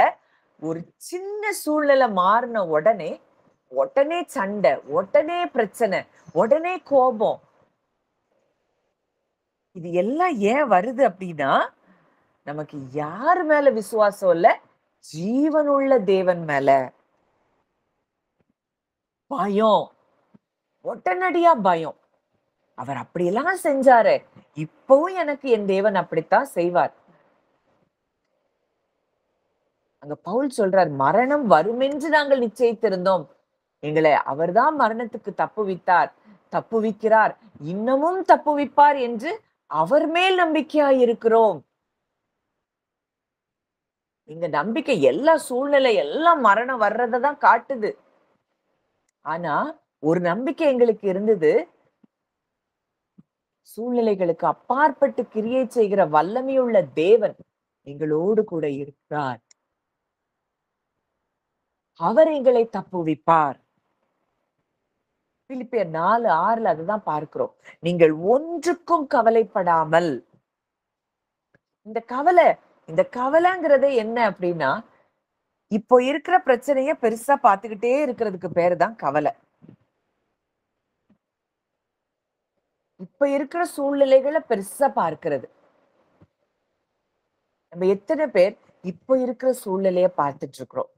ஒரு சின்ன சூழ்நிலை மாறின உடனே சண்டை, உடனே பிரச்சனை, உடனே கோபம். இது எல்லாம் ஏன் வருது அப்படின்னா, நமக்கு யாரு மேல விசுவாசம் இல்ல? ஜீவனுள்ள தேவன் மேல பயம். உடனடியா பயம். அவர் அப்படியெல்லாம் செஞ்சாரு, இப்பவும் எனக்கு என் தேவன் அப்படித்தான் செய்வார். அங்க பவுல் சொல்றார், மரணம் வருமென்று நாங்கள் நிச்சயித்திருந்தோம். எங்களை அவர்தான் மரணத்துக்கு தப்புவிக்கிறார், இன்னமும் தப்புவிப்பார் என்று அவர் மேல் நம்பிக்கையாய் இருக்கிறோம். எங்க நம்பிக்கை எல்லா சூழ்நிலை, எல்லாம் மரணம் வர்றதான் காட்டுது. ஆனா ஒரு நம்பிக்கை எங்களுக்கு இருந்தது, சூழ்நிலைகளுக்கு அப்பாற்பட்டு கிரியை செய்கிற வல்லமையுள்ள தேவன் எங்களோடு கூட இருக்கிறார். அவர் எங்களை தப்புவிப்பார். பிலிப்பியர் 4:6 அதுதான் பார்க்கிறோம். நீங்கள் ஒன்றுக்கும் கவலைப்படாமல். இந்த கவலைங்கிறதே என்ன அப்படின்னா, இப்போ இருக்கிற பிரச்சனைய பெருசா பார்த்துக்கிட்டே இருக்கிறதுக்கு பேருதான் கவலை. இப்ப இருக்கிற சூழ்நிலைகளை பெருசா பார்க்கிறது. நம்ம எத்தனை பேர் இப்ப இருக்கிற சூழ்நிலைய பார்த்துட்டு இருக்கிறோம்?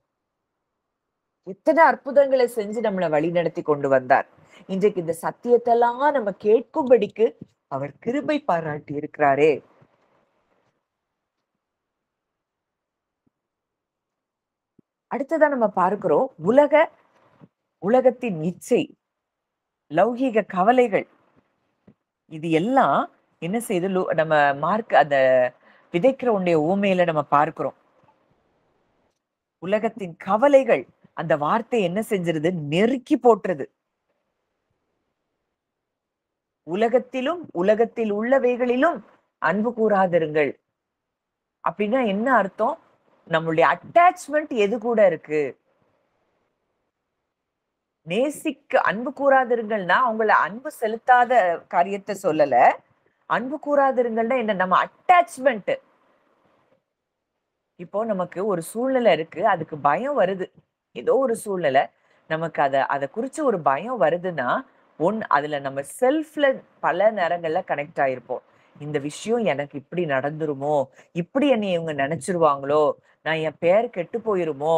எத்தனை அற்புதங்களை செஞ்சு நம்மளை வழி நடத்தி கொண்டு வந்தார். இன்றைக்கு இந்த சத்தியத்தெல்லாம் நம்ம கேட்கும்படிக்கு அவர் கிருபை பாராட்டி இருக்கிறாரே. அடுத்ததான் நம்ம பார்க்கிறோம், உலகத்தின் இச்சை, லௌகீக கவலைகள். இது எல்லாம் என்ன செய்து நம்ம மார்க் அந்த விதைக்கிற உடைய ஊமையில நம்ம பார்க்கிறோம். உலகத்தின் கவலைகள் அந்த வார்த்தை என்ன செஞ்சிருது? நெருக்கி போட்டுருது. உலகத்திலும் உலகத்தில் உள்ளவைகளிலும் அன்பு கூறாதிருங்கள் அப்படின்னா என்ன அர்த்தம்? நம்மளுடைய அட்டாச்மெண்ட் எது கூட இருக்கு? அன்பு கூறாதிருங்கள்னா அவங்கள அன்பு செலுத்தாத காரியத்தை சொல்லல. அன்பு கூறாதிருங்கள்னா என்ன? நம்ம அட்டாச்மெண்ட், இப்போ நமக்கு ஒரு சூழ்நிலை இருக்கு, அதுக்கு பயம் வருது. ஏதோ ஒரு சூழ்நிலை, நமக்கு அத குறிச்சு ஒரு பயம் வருதுன்னா, அதுல நம்ம செல்ஃப்ல பல நேரங்கள்ல கனெக்ட் ஆயிருப்போம். இந்த விஷயம் எனக்கு இப்படி நடந்துருமோ? இப்படி என்னைய இவங்க நெனச்சுருவாங்களோ? நான் என் பேர் கெட்டு போயிருமோ?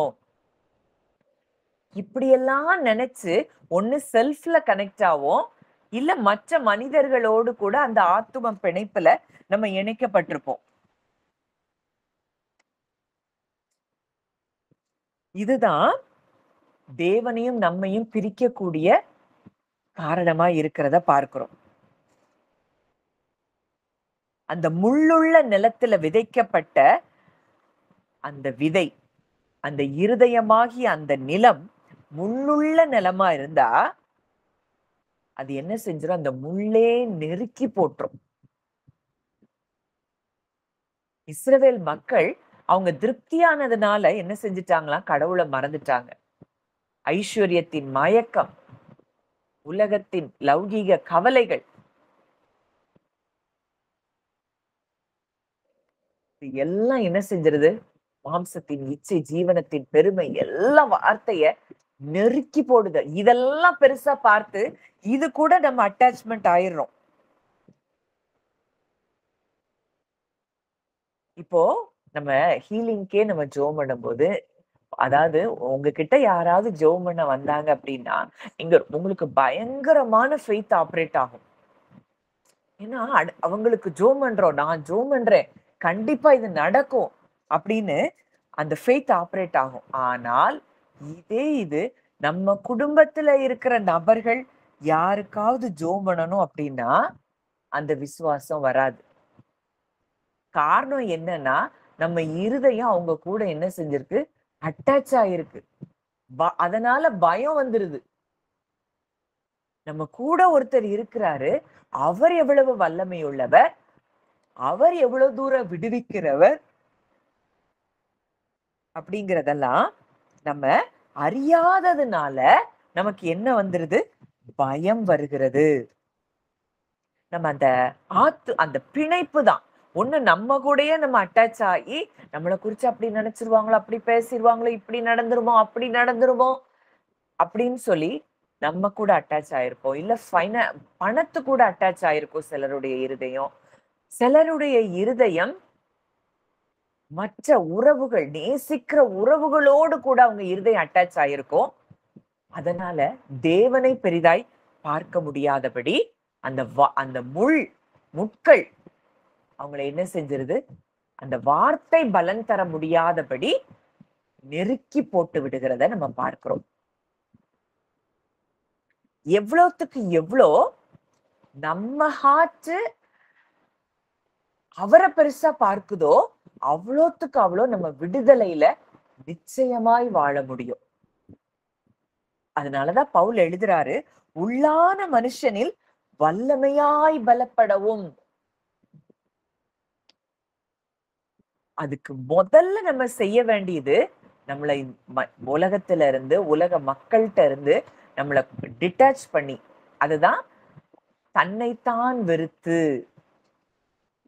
இப்படியெல்லாம் நெனச்சு, ஒண்ணு செல்ஃப்ல கனெக்ட் ஆவோம். இல்ல மற்ற மனிதர்களோடு கூட அந்த ஆத்தும பிணைப்புல நம்ம இணைக்கப்பட்டிருப்போம். இதுதான் தேவனையும் நம்மையும் பிரிக்கக்கூடிய காரணமா இருக்கிறத பார்க்கிறோம். அந்த முள்ளுள்ள நிலத்துல விதைக்கப்பட்ட அந்த விதை, அந்த இருதயமாகிய அந்த நிலம் முள்ளுள்ள நிலமா இருந்தா, அது என்ன செஞ்சிரும்? அந்த முள்ளே நெருக்கி போட்டுரும். இஸ்ரவேல் மக்கள் அவங்க திருப்தியானதுனால என்ன செஞ்சுட்டாங்களாம்? கடவுள மறந்துட்டாங்க. ஐஸ்வர்யத்தின் மயக்கம், உலகத்தின் லௌகீக கவலைகள் இது எல்லாம் என்ன செஞ்சிருது? மாம்சத்தின் இச்சை, ஜீவனத்தின் பெருமை எல்லாம் வார்த்தைய நெருக்கி போடுது. இதெல்லாம் பெருசா பார்த்து, இது கூட நம்ம அட்டாச்மெண்ட் ஆயிடுறோம். இப்போ நம்ம ஹீலிங்க்கே நம்ம ஜெபம் பண்ணும்போது, அதாவது உங்ககிட்ட யாராவது ஜெபம் பண்ண வந்தாங்க அப்படின்னா, உங்களுக்கு பயங்கரமான ஃபெய்த் ஆப்பரேட் ஆகும். ஏன்னா, அவங்களுக்கு ஜெபம் பண்றோம். நான் ஜெபம் பண்றேன். கண்டிப்பா இது நடக்கும். அப்படின்னு அந்த ஃபெய்த் ஆப்பரேட் ஆகும். ஆனால், இது நம்ம குடும்பத்துல இருக்கிற நபர்கள் யாருக்காவது ஜெபம் பண்ணணும் அப்படின்னா, அந்த விசுவாசம் வராது. காரணம் என்னன்னா, நம்ம இருதயம் அவங்க கூட என்ன செஞ்சிருக்கு? அட்டாச் ஆயிருக்கு. அதனால பயம் வந்துருது. நம்ம கூட ஒருத்தர் இருக்கிறாரு. அவர் எவ்வளவு வல்லமை உள்ளவர். அவர் எவ்வளவு தூரம் விடுவிக்கிறவர். அப்படிங்கிறதெல்லாம் நம்ம அறியாததுனால நமக்கு என்ன வந்துருது? பயம் வருகிறது. நம்ம அந்த பிணைப்பு தான். ஒண்ணு நம்ம கூடயே நம்ம அட்டாச் ஆகி, நம்மள குறிச்சு அப்படி நினைச்சிருவாங்களோ, அப்படி பேசிருவாங்களோ, இப்படி நடந்துருமோ, அப்படி நடந்துருமோ, அப்படின்னு சொல்லி நம்ம கூட அட்டாச் ஆயிருப்போம். இல்ல பணத்து கூட அட்டாச் ஆயிருக்கும் சிலருடைய இருதயம். சிலருடைய இருதயம் மற்ற உறவுகள், நேசிக்கிற உறவுகளோடு கூட அவங்க இருதயம் அட்டாச் ஆயிருக்கும். அதனால தேவனை பெரிதாய் பார்க்க முடியாதபடி அந்த முட்கள் அவங்கள என்ன செஞ்சிருது? அந்த வார்த்தை பலன் தர முடியாதபடி நெருக்கி போட்டு விடுகிறத நம்ம பார்க்கிறோம். எவ்வளவுக்கு எவ்வளோ நம்ம ஹார்ட் அவரை பெருசா பார்க்குதோ, அவ்வளோத்துக்கு அவ்வளோ நம்ம விடுதலையில நிச்சயமாய் வாழ முடியும். அதனாலதான் பவுல் எழுதுறாரு, உள்ளான மனுஷனில் வல்லமையாய் பலப்படவும். அதுக்கு முதல்ல நம்ம செய்ய வேண்டியது, நம்மளை உலகத்துல இருந்து, உலக மக்கள்கிட்ட இருந்து நம்மளை டிட்டாச் பண்ணி, அதுதான் தன்னைத்தான் வெறுத்து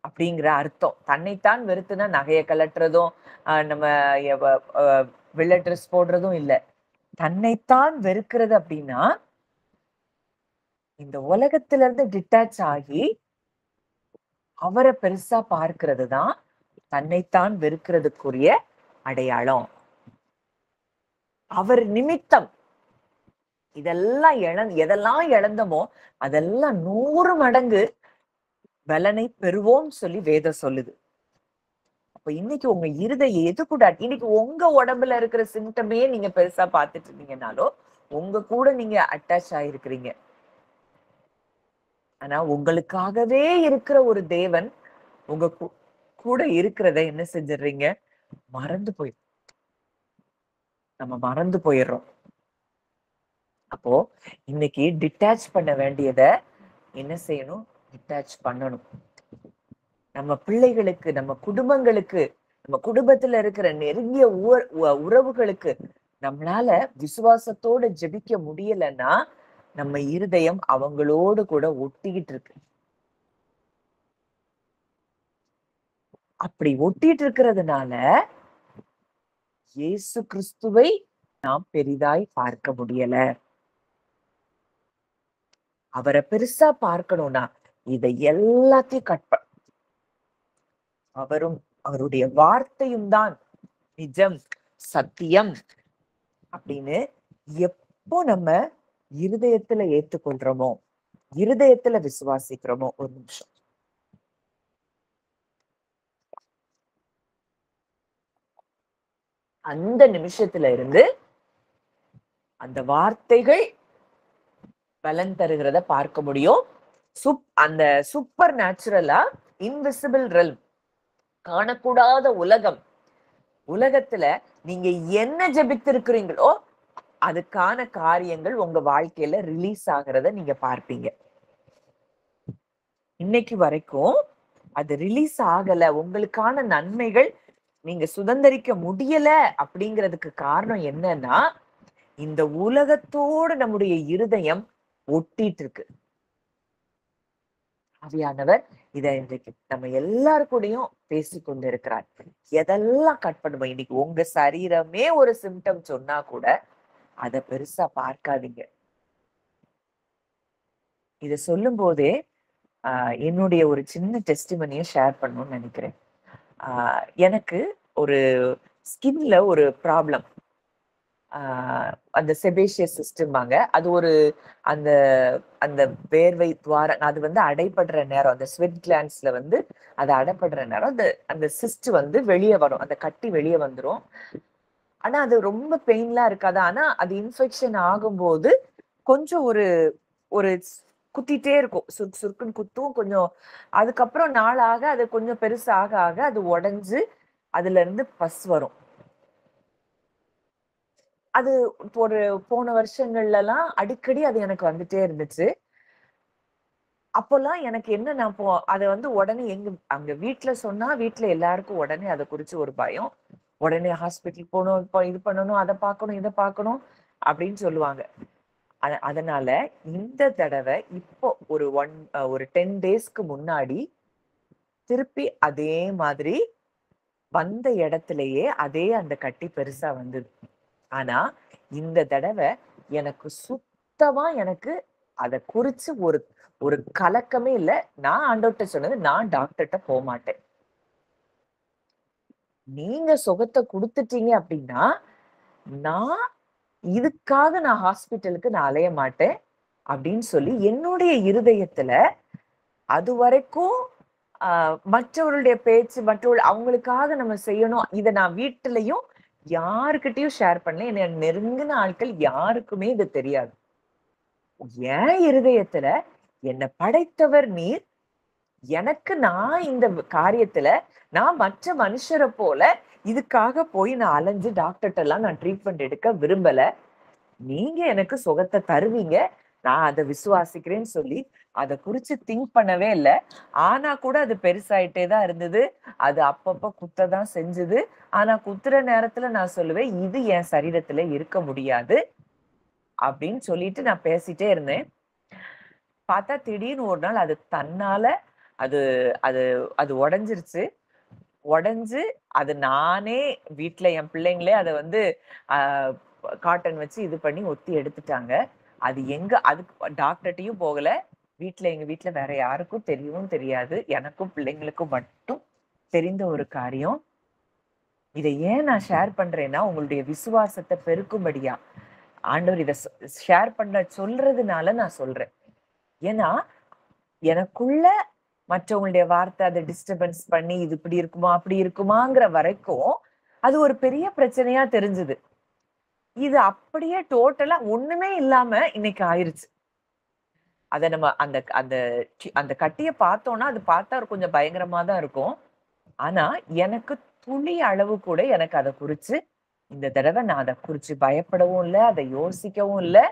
அப்படிங்கிற அர்த்தம். தன்னைத்தான் வெறுத்துனா நகையை கலட்டுறதும், நம்ம வெள்ளை ட்ரெஸ் போடுறதும் இல்ல. தன்னைத்தான் வெறுக்கிறது அப்படின்னா, இந்த உலகத்துல இருந்து டிட்டாச் ஆகி அவரை பெருசா பார்க்கிறது தான் தன்னைத்தான் வெறுக்கிறதுக்குரிய அடையாளம். அவர் நிமித்தம் எதெல்லாம் இழந்தமோ அதெல்லாம் 100 மடங்கு பலனை பெறுவோம் சொல்லி வேதம் சொல்லுது. அப்ப இன்னைக்கு உங்க இருதயம் எது கூட இன்னைக்கு உங்க உடம்புல இருக்கிற சிம்டமே நீங்க பெருசா பார்த்துட்டு இருந்தீங்கன்னாலோ உங்க கூட நீங்க அட்டாச் ஆயிருக்கிறீங்க. ஆனா உங்களுக்காகவே இருக்கிற ஒரு தேவன் உங்க கூட இருக்கிறத என்ன செஞ்சிடுறீங்க? நம்ம மறந்து போயிடுறோம். அப்போ இன்னைக்கு டிட்டாச் பண்ண வேண்டியத என்ன செய்யணும்? டிட்டாச் பண்ணணும். நம்ம பிள்ளைகளுக்கு, நம்ம குடும்பங்களுக்கு, நம்ம குடும்பத்துல இருக்கிற நெருங்கிய உறவுகளுக்கு நம்மளால விசுவாசத்தோட ஜெபிக்க முடியலன்னா நம்ம இருதயம் அவங்களோடு கூட ஒட்டிக்கிட்டு இருக்கு. அப்படி ஒட்டிட்டு இருக்கிறதுனால இயேசு கிறிஸ்துவை நாம் பெரிதாய் பார்க்க முடியல. அவரை பெருசா பார்க்கணும்னா இதை எல்லாத்தையும் அவரும் அவருடைய வார்த்தையும் தான் நிஜம், சத்தியம் அப்படின்னு எப்போ நம்ம இருதயத்துல ஏத்துக்கொள்றோமோ, இருதயத்துல விசுவாசிக்கிறோமோ, ஒரு நிமிஷம், அந்த நிமிஷத்துல இருந்து அந்த வார்த்தைகள் பலன் தருகிறத பார்க்க முடியும். அந்த சூப்பர் நேச்சுரலா இன்விசிபிள் ரெல்ம், காணக்கூடாத உலகத்துல நீங்க என்ன ஜெபித்திருக்கிறீங்களோ அதுக்கான காரியங்கள் உங்க வாழ்க்கையில ரிலீஸ் ஆகிறத நீங்க பார்ப்பீங்க. இன்னைக்கு வரைக்கும் அது ரிலீஸ் ஆகல, உங்களுக்கான நன்மைகள் நீங்க சுதந்திரிக்க முடியல அப்படிங்கிறதுக்கு காரணம் என்னன்னா, இந்த உலகத்தோடு நம்முடைய இருதயம் ஒட்டிட்டு இருக்கு. ஆவியானவர் இத இன்றைக்கு நம்ம எல்லாருக்கூடயும் பேசிக்கொண்டு இருக்கிறார். எதெல்லாம் கட் பண்ணுவோம். இன்னைக்கு உங்க சரீரமே ஒரு சிம்டம் சொன்னா கூட அத பெருசா பார்க்காதீங்க. இத சொல்லும் போதே என்னுடைய ஒரு சின்ன டெஸ்டிமனியை ஷேர் பண்ணணும்னு நினைக்கிறேன். எனக்கு ஒரு ஸ்கின்ல ஒரு ப்ராப்ளம், அந்த செபேஷியஸ் சிஸ்டம்பாங்க. அது ஒரு அந்த அந்த வேர்வை துவாரம், அது வந்து அடைபடுற நேரம், அந்த ஸ்வெட் கிளான்ஸ்ல வந்து அது அடைபடுற நேரம் அந்த அந்த சிஸ்ட் வந்து வெளியே வரும், அந்த கட்டி வெளியே வந்துரும். ஆனா அது ரொம்ப பெயின்லாம் இருக்காது. ஆனா அது இன்ஃபெக்ஷன் ஆகும்போது கொஞ்சம் ஒரு ஒரு குத்திட்டே இருக்கும், சுருக்குன்னு குத்தும் கொஞ்சம். அதுக்கப்புறம் நாளாக அது கொஞ்சம் பெருசாக ஆக அது உடைஞ்சு அதுல இருந்து பஸ் வரும். அது ஒரு போன வருஷங்கள்ல எல்லாம் அடிக்கடி அது எனக்கு வந்துட்டே இருந்துச்சு. அப்போல்லாம் எனக்கு என்ன, நான் அதை வந்து உடனே அங்க வீட்டுல சொன்னா வீட்டுல எல்லாருக்கும் உடனே அதை குறிச்சு ஒரு பயம். உடனே ஹாஸ்பிட்டல் போகணும், இப்போ இது பண்ணணும், அதை பார்க்கணும், இதை பார்க்கணும் அப்படின்னு சொல்லுவாங்க. அதனால இந்த தடவை இப்போ ஒரு 10 டேஸ்க்கு முன்னாடி திருப்பி அதே மாதிரி வந்த இடத்துலயே அதே அந்த கட்டி பெருசா வந்தது. ஆனா இந்த தடவை எனக்கு சுத்தமா எனக்கு அதை குறிச்சு ஒரு ஒரு கலக்கமே இல்லை. நான் ஆண்டவர்கிட்ட சொன்னது, நான் டாக்டர்கிட்ட போக மாட்டேன். நீங்க சுகத்தை கொடுத்துட்டீங்க அப்படின்னா நான் இதுக்காக நான் ஹாஸ்பிட்டலுக்கு நான் அலைய மாட்டேன் அப்படின்னு சொல்லி என்னுடைய இருதயத்துல அது வரைக்கும் மற்றவர்களுடைய பேச்சு, அவங்களுக்காக நம்ம செய்யணும், இதை நான் வீட்டுலயும் யாருக்கிட்டையும் ஷேர் பண்ணல. என்னை நெருங்கின ஆட்கள் யாருக்குமே இது தெரியாது. என் இருதயத்துல என்னை படைத்தவர் நீர், எனக்கு நான் இந்த காரியத்துல நான் மற்ற மனுஷரை போல இதுக்காக போய் நான் அலைஞ்சு டாக்டர்கிட்ட எல்லாம் நான் ட்ரீட்மெண்ட் எடுக்க விரும்பல. நீங்க எனக்கு சுகத்தை தருவீங்க, நான் அதை விசுவாசிக்கிறேன்னு சொல்லி அதை குறிச்சு திங்க் பண்ணவே இல்லை. ஆனா கூட அது பெருசாயிட்டே தான் இருந்தது. அது அப்பப்ப குத்ததான் செஞ்சது. ஆனா குத்துற நேரத்துல நான் சொல்லுவேன், இது என் சரீரத்துல இருக்க முடியாது அப்படின்னு சொல்லிட்டு நான் பேசிட்டே இருந்தேன். பார்த்தா திடீர்னு ஒரு நாள் அது தன்னால அது அது அது உடைஞ்சிருச்சு. உடைஞ்சு அது நானே வீட்டுல என் பிள்ளைங்களே அதை வந்து காட்டன் வச்சு இது பண்ணி ஒத்தி எடுத்துட்டாங்க. அது அதுக்கு டாக்டர்கிட்டையும் போகல, எங்க வீட்டுல வேற யாருக்கும் தெரியவும் தெரியாது, எனக்கும் பிள்ளைங்களுக்கும் மட்டும் தெரிந்த ஒரு காரியம். இதை ஏன் நான் ஷேர் பண்றேன்னா, உங்களுடைய விசுவாசத்தை பெருக்கும்படியா ஆண்டவர் இதை ஷேர் பண்ண சொல்றதுனால நான் சொல்றேன். ஏன்னா எனக்குள்ள மற்றவங்களுடைய வார்த்தை அதை டிஸ்டர்பன்ஸ் பண்ணி இது இப்படி இருக்குமா அப்படி இருக்குமாங்கிற வரைக்கும் அது ஒரு பெரிய பிரச்சனையா தெரிஞ்சுது. இது அப்படியே டோட்டலா ஒண்ணுமே இல்லாம இன்னைக்கு ஆயிருச்சு. அத நம்ம அந்த அந்த அந்த கட்டிய பார்த்தோம்னா அது பார்த்தா கொஞ்சம் பயங்கரமா தான் இருக்கும். ஆனா எனக்கு துளி அளவு கூட எனக்கு அதை குறிச்சு இந்த தடவை நான் அதை குறிச்சு பயப்படவும் இல்லை, அதை யோசிக்கவும் இல்லை.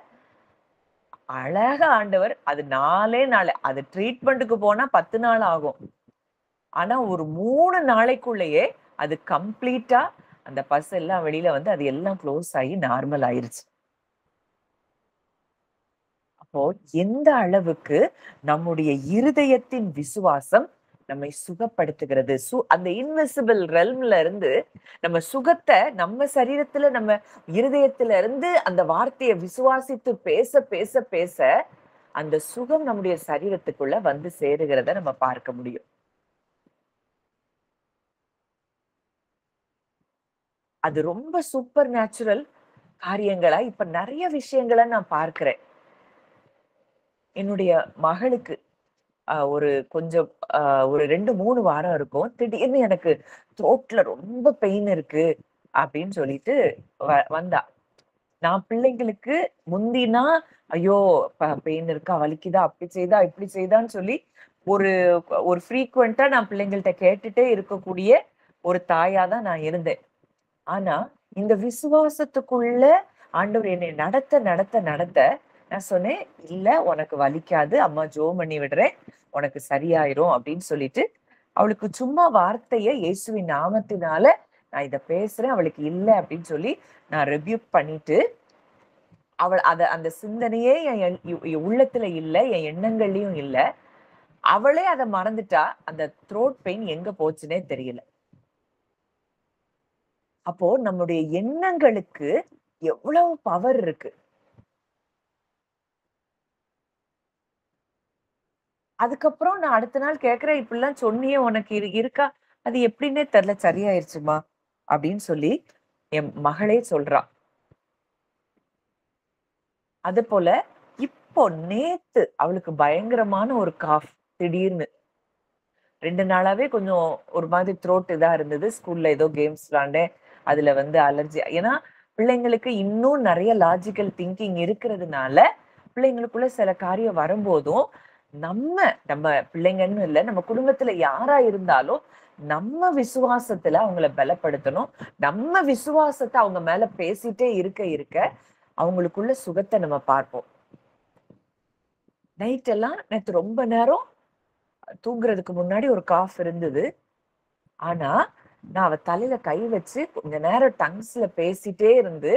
அழகா ஆண்டவர் அது 4 நாள், அது ட்ரீட்மெண்ட்டுக்கு போனா 10 நாள் ஆகும். ஆனா ஒரு 3 நாளைக்குள்ளேயே அது கம்ப்ளீட்டா அந்த பஸ் எல்லாம் வெளியில வந்து அது எல்லாம் க்ளோஸ் ஆகி நார்மல் ஆயிருச்சு. அப்போ எந்த அளவுக்கு நம்முடைய இருதயத்தின் விசுவாசம் நம்மை சுகப்படுத்துகிறது. அந்த இன்விசிபிள் ரெல்ம்ல இருந்து நம்ம சுகத்தை நம்ம சரீரத்துல நம்ம இருதயத்துல இருந்து அந்த வார்த்தையை விசுவாசித்து பேச பேச பேச அந்த சுகம் நம்முடைய சரீரத்துக்குள்ள வந்து சேருகிறத நம்ம பார்க்க முடியும். அது ரொம்ப சூப்பர் நேச்சுரல் காரியங்களா இப்ப நிறைய விஷயங்களை நான் பார்க்கிறேன். என்னுடைய மகளுக்கு ஒரு கொஞ்சம் ஒரு 2-3 வாரம் இருக்கும். திடீர்னு எனக்கு த்ரோட்ல ரொம்ப பெயின் இருக்கு அப்படின்னு சொல்லிட்டு வந்தா. நான் பிள்ளைங்களுக்கு முந்தினா ஐயோ பெயின் இருக்கா, வலிக்குதா, அப்படி செய்தா இப்படி செய்தான்னு சொல்லி ஒரு ஒரு ஃப்ரீக்வெண்டா நான் பிள்ளைங்கள்ட்ட கேட்டுட்டே இருக்கக்கூடிய ஒரு தாயா தான் நான் இருந்தேன். ஆனா இந்த விசுவாசத்துக்குள்ள ஆண்டவர் என்னை நடத்த நடத்த நடத்த நான் சொன்னேன், இல்ல உனக்கு வலிக்காது, அம்மா ஜெபம் பண்ணி விடுறேன், உனக்கு சரியாயிரும் அப்படின்னு சொல்லிட்டு அவளுக்கு சும்மா வார்த்தைய இயேசுவின் நாமத்தினால நான் இத பேசுறேன், அவளுக்கு இல்ல அப்படின்னு சொல்லி நான் ரெபியூக் பண்ணிட்டு, அவள் அந்த சிந்தனையே என் உள்ளத்துல இல்ல, என் எண்ணங்கள்லயும் இல்ல. அவளே அதை மறந்துட்டா. அந்த த்ரோட் பெயின் எங்க போச்சுன்னே தெரியல. அப்போ நம்முடைய எண்ணங்களுக்கு எவ்வளவு பவர் இருக்கு. அதுக்கப்புறம் நான் அடுத்த நாள் கேட்கிறேன், இப்படிலாம் சொன்னியே உனக்கு இருக்கா? அது எப்படின்னே தெரியல, சரியாயிருச்சுமா அப்படின்னு சொல்லி என் மகளே சொல்றா. அது போல இப்போ நேத்து அவளுக்கு பயங்கரமான ஒரு காஃப். திடீர்னு 2 நாளாவே கொஞ்சம் ஒரு மாதிரி த்ரோட் இதா இருந்தது. ஸ்கூல்ல ஏதோ கேம்ஸ் விளையாண்டேன். அதுல வந்து அலர்ஜி. ஏன்னா பிள்ளைங்களுக்கு இன்னும் நிறைய லாஜிக்கல் திங்கிங் இருக்கிறதுனால பிள்ளைங்களுக்குள்ள சில காரியம் வரும்போதும் நம்ம நம்ம பிள்ளைங்கன்னு இல்ல, நம்ம குடும்பத்துல யாரா இருந்தாலும் நம்ம விசுவாசத்துல அவங்கள பலப்படுத்தணும். நம்ம விசுவாசத்தை அவங்க மேல பேசிட்டே இருக்க இருக்க அவங்களுக்குள்ள சுகத்தை நம்ம பார்ப்போம். நைட் எல்லாம் நேத்து ரொம்ப நேரம் தூங்குறதுக்கு முன்னாடி ஒரு காஃப் இருந்தது. ஆனா நான் அவ தலையில கை வச்சு கொஞ்ச நேரம் டங்ஸ்ல பேசிட்டே இருந்து,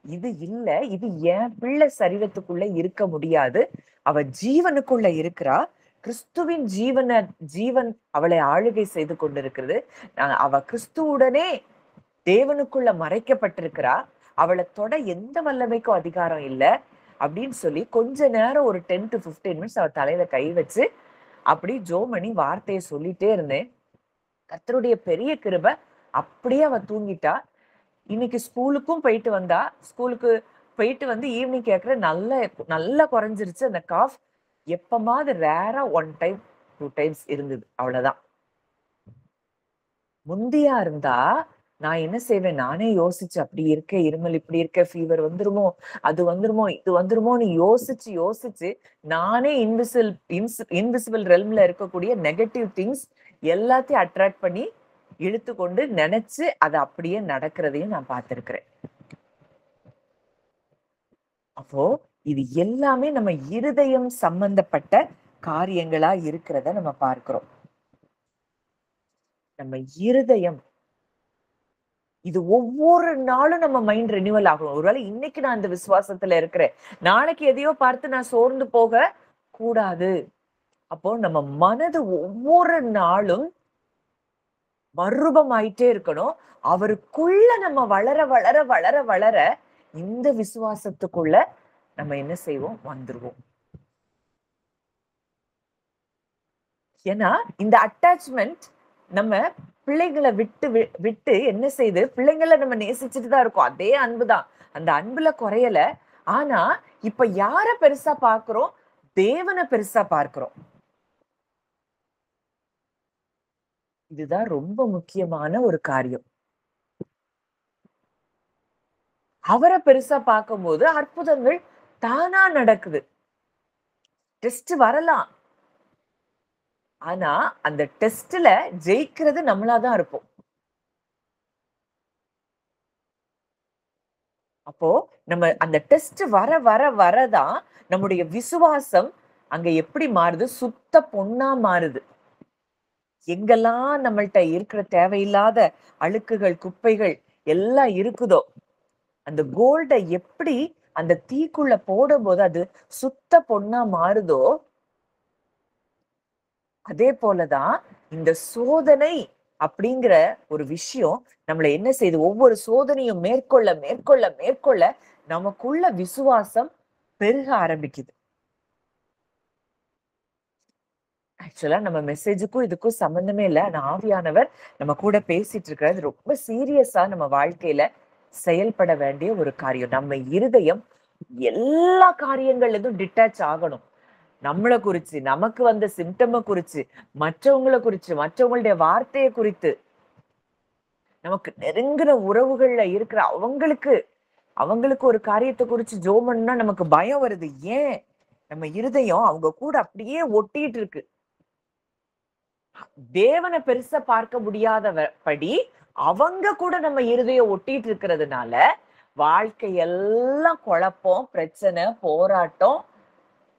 இது இல்ல, இது என் பிள்ளை சரீரத்துக்குள்ள இருக்க முடியாது, அவ ஜீவனுக்குள்ள இருக்கிறா, கிறிஸ்துவின் ஜீவன் அவளை ஆளுகை செய்து கொண்டிருக்கிறது, அவ கிறிஸ்துவுடனே தேவனுக்குள்ள மறைக்கப்பட்டிருக்கிறா, அவளை தொட எந்த வல்லமைக்கும் அதிகாரம் இல்ல அப்படின்னு சொல்லி கொஞ்ச நேரம் ஒரு 10 to 15 மினிட்ஸ் அவ தலையில கை வச்சு அப்படி ஜோமணி வார்த்தையை சொல்லிட்டே இருந்தேன். கர்த்தருடைய பெரிய கிருபை, அப்படியே அவ தூங்கிட்டா. இன்னைக்கு ஸ்கூலுக்கும் போயிட்டு வந்தா. ஸ்கூலுக்கு போயிட்டு வந்து ஈவினிங் கேட்கிற நல்லா குறைஞ்சிருச்சு அந்த காஃப். எப்பமாவது ரேரா 1 டைம் 2 டைம்ஸ் இருந்தது, அவ்வளவுதான். முந்தியா இருந்தா நான் என்ன செய்வேன், நானே யோசிச்சு அப்படி இருக்க, இருமல் இப்படி இருக்க, ஃபீவர் வந்துருமோ, அது வந்துருமோ, இது வந்துருமோன்னு யோசிச்சு யோசிச்சு நானே இன்விசிபிள் ரெல்ம்ல இருக்கக்கூடிய நெகட்டிவ் திங்ஸ் எல்லாத்தையும் அட்ராக்ட் பண்ணி இழுத்து கொண்டு நினைச்சு அது அப்படியே நடக்கிறதையும் நான் பார்த்திருக்கிறேன். அப்போ இது எல்லாமே நம்ம இருதயம் சம்பந்தப்பட்ட காரியங்களா இருக்கிறத நம்ம பார்க்கிறோம். நம்ம இருதயம் இது ஒவ்வொரு நாளும் நம்ம மைண்ட் ரெனியூவல் ஆகும். ஒருவேளை இன்னைக்கு நான் இந்த விசுவாசத்துல இருக்கிறேன், நாளைக்கு எதையோ பார்த்து நான் சோர்ந்து போக கூடாது. அப்போ நம்ம மனது ஒவ்வொரு நாளும் மறுரூபம் ஆயிட்டே இருக்கணும். அவருக்குள்ள நம்ம வளர வளர வளர வளர இந்த விசுவாசத்துக்குள்ள நம்ம என்ன செய்வோம், வந்துருவோம். ஏன்னா இந்த அட்டாச்மெண்ட் நம்ம பிள்ளைங்களை விட்டு என்ன செய்து, பிள்ளைங்களை நம்ம நேசிச்சுட்டு தான் இருக்கோம், அதே அன்புதான், அந்த அன்புல குறையல. ஆனா இப்ப யார பெருசா பார்க்கிறோம், தேவனை பெருசா பார்க்கிறோம். இதுதான் ரொம்ப முக்கியமான ஒரு காரியம். அவரை பெருசா பார்க்கும்போது அற்புதங்கள் தானா நடக்குது. டெஸ்ட் வரலாம், ஆனா அந்த டெஸ்ட்ல ஜெயிக்கிறது நம்மளாதான் இருப்போம். அப்போ நம்ம அந்த டெஸ்ட் வர வர வரதான் நம்முடைய விசுவாசம் அங்க எப்படி மாறுது, சுத்த பொன்னா மாறுது. எங்கெல்லாம் நம்மள்ட்ட இருக்கிற தேவையில்லாத அழுக்குகள், குப்பைகள் எல்லாம் இருக்குதோ, அந்த கோல்ட எப்படி அந்த தீக்குள்ள போடும்போது அது சுத்த பொன்னா மாறுதோ, அதே போலதான் இந்த சோதனை அப்படிங்கிற ஒரு விஷயம் நம்மளை என்ன செய்யுது? ஒவ்வொரு சோதனையும் மேற்கொள்ள மேற்கொள்ள மேற்கொள்ள நமக்குள்ள விசுவாசம் பெருக ஆரம்பிக்குது. ஆக்சுவலா நம்ம மெசேஜுக்கும் இதுக்கும் சம்பந்தமே இல்லை. ஆனா ஆவியானவர் நம்ம கூட பேசிட்டு இருக்கிறது ரொம்ப சீரியஸா நம்ம வாழ்க்கையில செயல்பட வேண்டிய ஒரு காரியம். நம்ம இருதயம் எல்லா காரியங்கள்ல இருந்தும் டிட்டாச் ஆகணும். நம்மளை குறிச்சு, நமக்கு வந்த சிம்டமை குறிச்சு, மற்றவங்களை குறிச்சு, மற்றவங்களுடைய வார்த்தையை குறித்து, நமக்கு நெருங்கின உறவுகள்ல இருக்கிற அவங்களுக்கு அவங்களுக்கு ஒரு காரியத்தை குறிச்சு ஜோமன்னா நமக்கு பயம் வருது. ஏன்? நம்ம இருதயம் அவங்க கூட அப்படியே ஒட்டிட்டு இருக்கு. தேவனை பெருசா பார்க்க முடியாதபடி அவங்க கூட நம்ம இருதயம் ஒட்டிட்டு இருக்கிறதுனால வாழ்க்கை எல்லாம் குழப்பம், பிரச்சனை, போராட்டம்,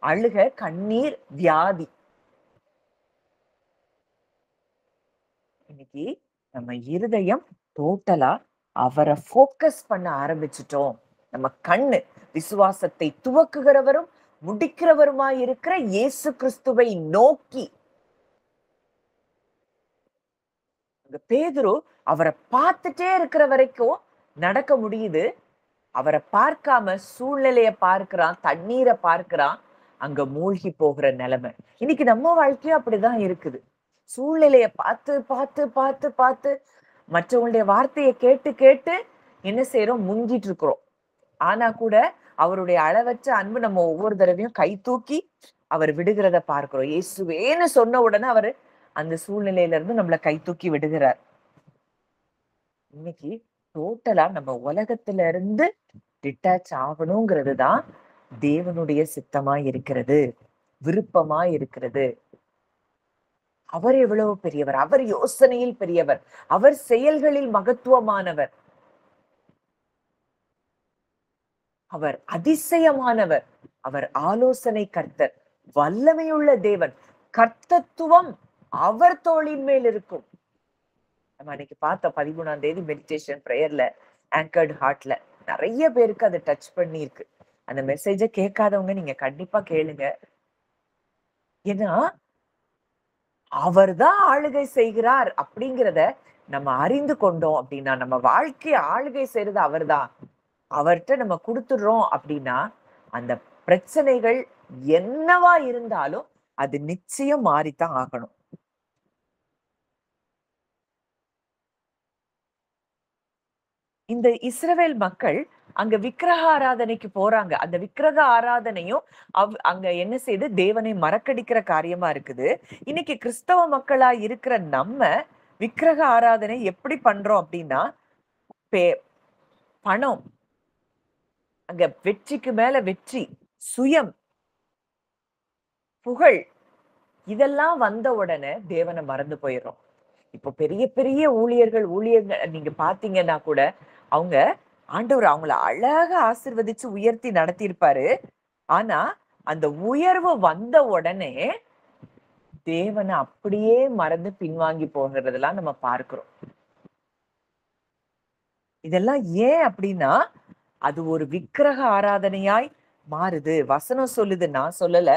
அழுக, கண்ணீர், வியாதி. இன்னைக்கு நம்ம இருதயம் டோட்டலா அவரை போக்கஸ் பண்ண ஆரம்பிச்சிட்டோம். நம்ம கண்ணு விசுவாசத்தை துவக்குகிறவரும் முடிக்கிறவருமாய் இருக்கிற இயேசு கிறிஸ்துவை நோக்கி. பேதுரு அவரை பார்த்துட்டே இருக்கிற வரைக்கும் நடக்க முடியுது. அவரை பார்க்காம சூழ்நிலைய பார்க்கிறான், தண்ணீரை பார்க்கிறான், அங்க மூழ்கி போகிற நிலைமை. இன்னைக்கு நம்ம வாழ்க்கையும் அப்படிதான் இருக்குது. சூழ்நிலைய பார்த்து பார்த்து பார்த்து பார்த்து மற்றவங்களுடைய வார்த்தையை கேட்டு கேட்டு என்ன செய்யறோம்? முங்கிட்டு இருக்கிறோம். ஆனா கூட அவருடைய அளவற்ற அன்பு நம்ம ஒவ்வொரு தடவையும் கை தூக்கி அவர் விடுகிறத பார்க்கிறோம். இயேசுவேன்னு சொன்ன உடனே அவரு அந்த சூழ்நிலையில இருந்து நம்மளை கை தூக்கி விடுகிறார். இன்னைக்கு டோட்டலா நம்ம உலகத்துல இருந்து டிட்டாச் ஆகணுங்கிறது தான் தேவனுடைய சித்தமா இருக்கிறது, விருப்பமா இருக்கிறது. அவர் எவ்வளவு பெரியவர், அவர் யோசனையில் பெரியவர், அவர் செயல்களில் மகத்துவமானவர், அவர் அதிசயமானவர், அவர் ஆலோசனை கர்த்தர், வல்லமையுள்ள தேவன், கர்த்தத்துவம் அவர் தோளின் மேல் இருக்கும். நம்ம அன்னைக்கு பார்த்த 13ஆம் தேதி மெடிடேஷன் பிரேயர்ல ஆங்கர்ட் ஹார்ட்ல நிறைய பேருக்கு அதை டச் பண்ணி இருக்கு. அந்த மெசேஜை கேட்காதவங்க நீங்க கண்டிப்பா கேளுங்க. ஏன்னா அவர்தான் ஆளுகை செய்கிறார் அப்படிங்கிறத நம்ம அறிந்து கொண்டோம் அப்படின்னா, நம்ம வாழ்க்கையை ஆளுகை செய்யறது அவர்தான், அவர்கிட்ட நம்ம கொடுத்துடுறோம் அப்படின்னா, அந்த பிரச்சனைகள் என்னவா இருந்தாலும் அது நிச்சயம் மாறித்தான் ஆகணும். இந்த இஸ்ரவேல் மக்கள் அங்க விக்கிரக ஆராதனைக்கு போறாங்க. அந்த விக்கிரக ஆராதனையும் அங்க என்ன செய்து தேவனை மறக்கடிக்கிற காரியமா இருக்குது. இன்னைக்கு கிறிஸ்தவ மக்களா இருக்கிற நம்ம விக்கிரக ஆராதனை எப்படி பண்றோம் அப்படின்னா, பணம், அங்க வெற்றிக்கு மேல வெற்றி, சுயம், புகழ், இதெல்லாம் வந்த உடனே தேவனை மறந்து போயிடுறோம். இப்போ பெரிய பெரிய ஊழியர்கள் நீங்க பாத்தீங்கன்னா கூட அவங்க ஆண்டவர் அவங்கள அழகா ஆசீர்வதிச்சு உயர்த்தி நடத்தியிருப்பாரு. ஆனா அந்த உயர்வு வந்த உடனே தேவனை அப்படியே மறந்து பின்வாங்கி போகிறதெல்லாம் நம்ம பார்க்கிறோம். இதெல்லாம் ஏன் அப்படின்னா, அது ஒரு விக்கிரக ஆராதனையாய் மாறுது. வசனம் சொல்லுது, நான் சொல்லல.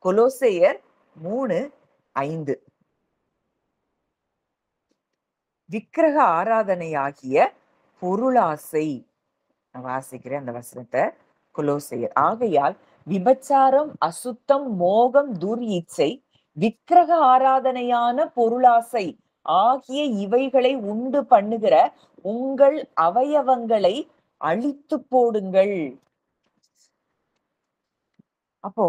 கொலோசையர் 3:5. விக்கிரக ஆராதனையாகிய பொருளாசை. நான் வாசிக்கிறேன் அந்த வசனத்தை. கொலோசையர். ஆகையால் விபச்சாரம், அசுத்தம், மோகம், துர்இச்சை, விக்கிரக ஆராதனையான பொருளாசை ஆகிய இவைகளை உண்டு பண்ணுகிற உங்கள் அவயவங்களை அழித்து போடுங்கள். அப்போ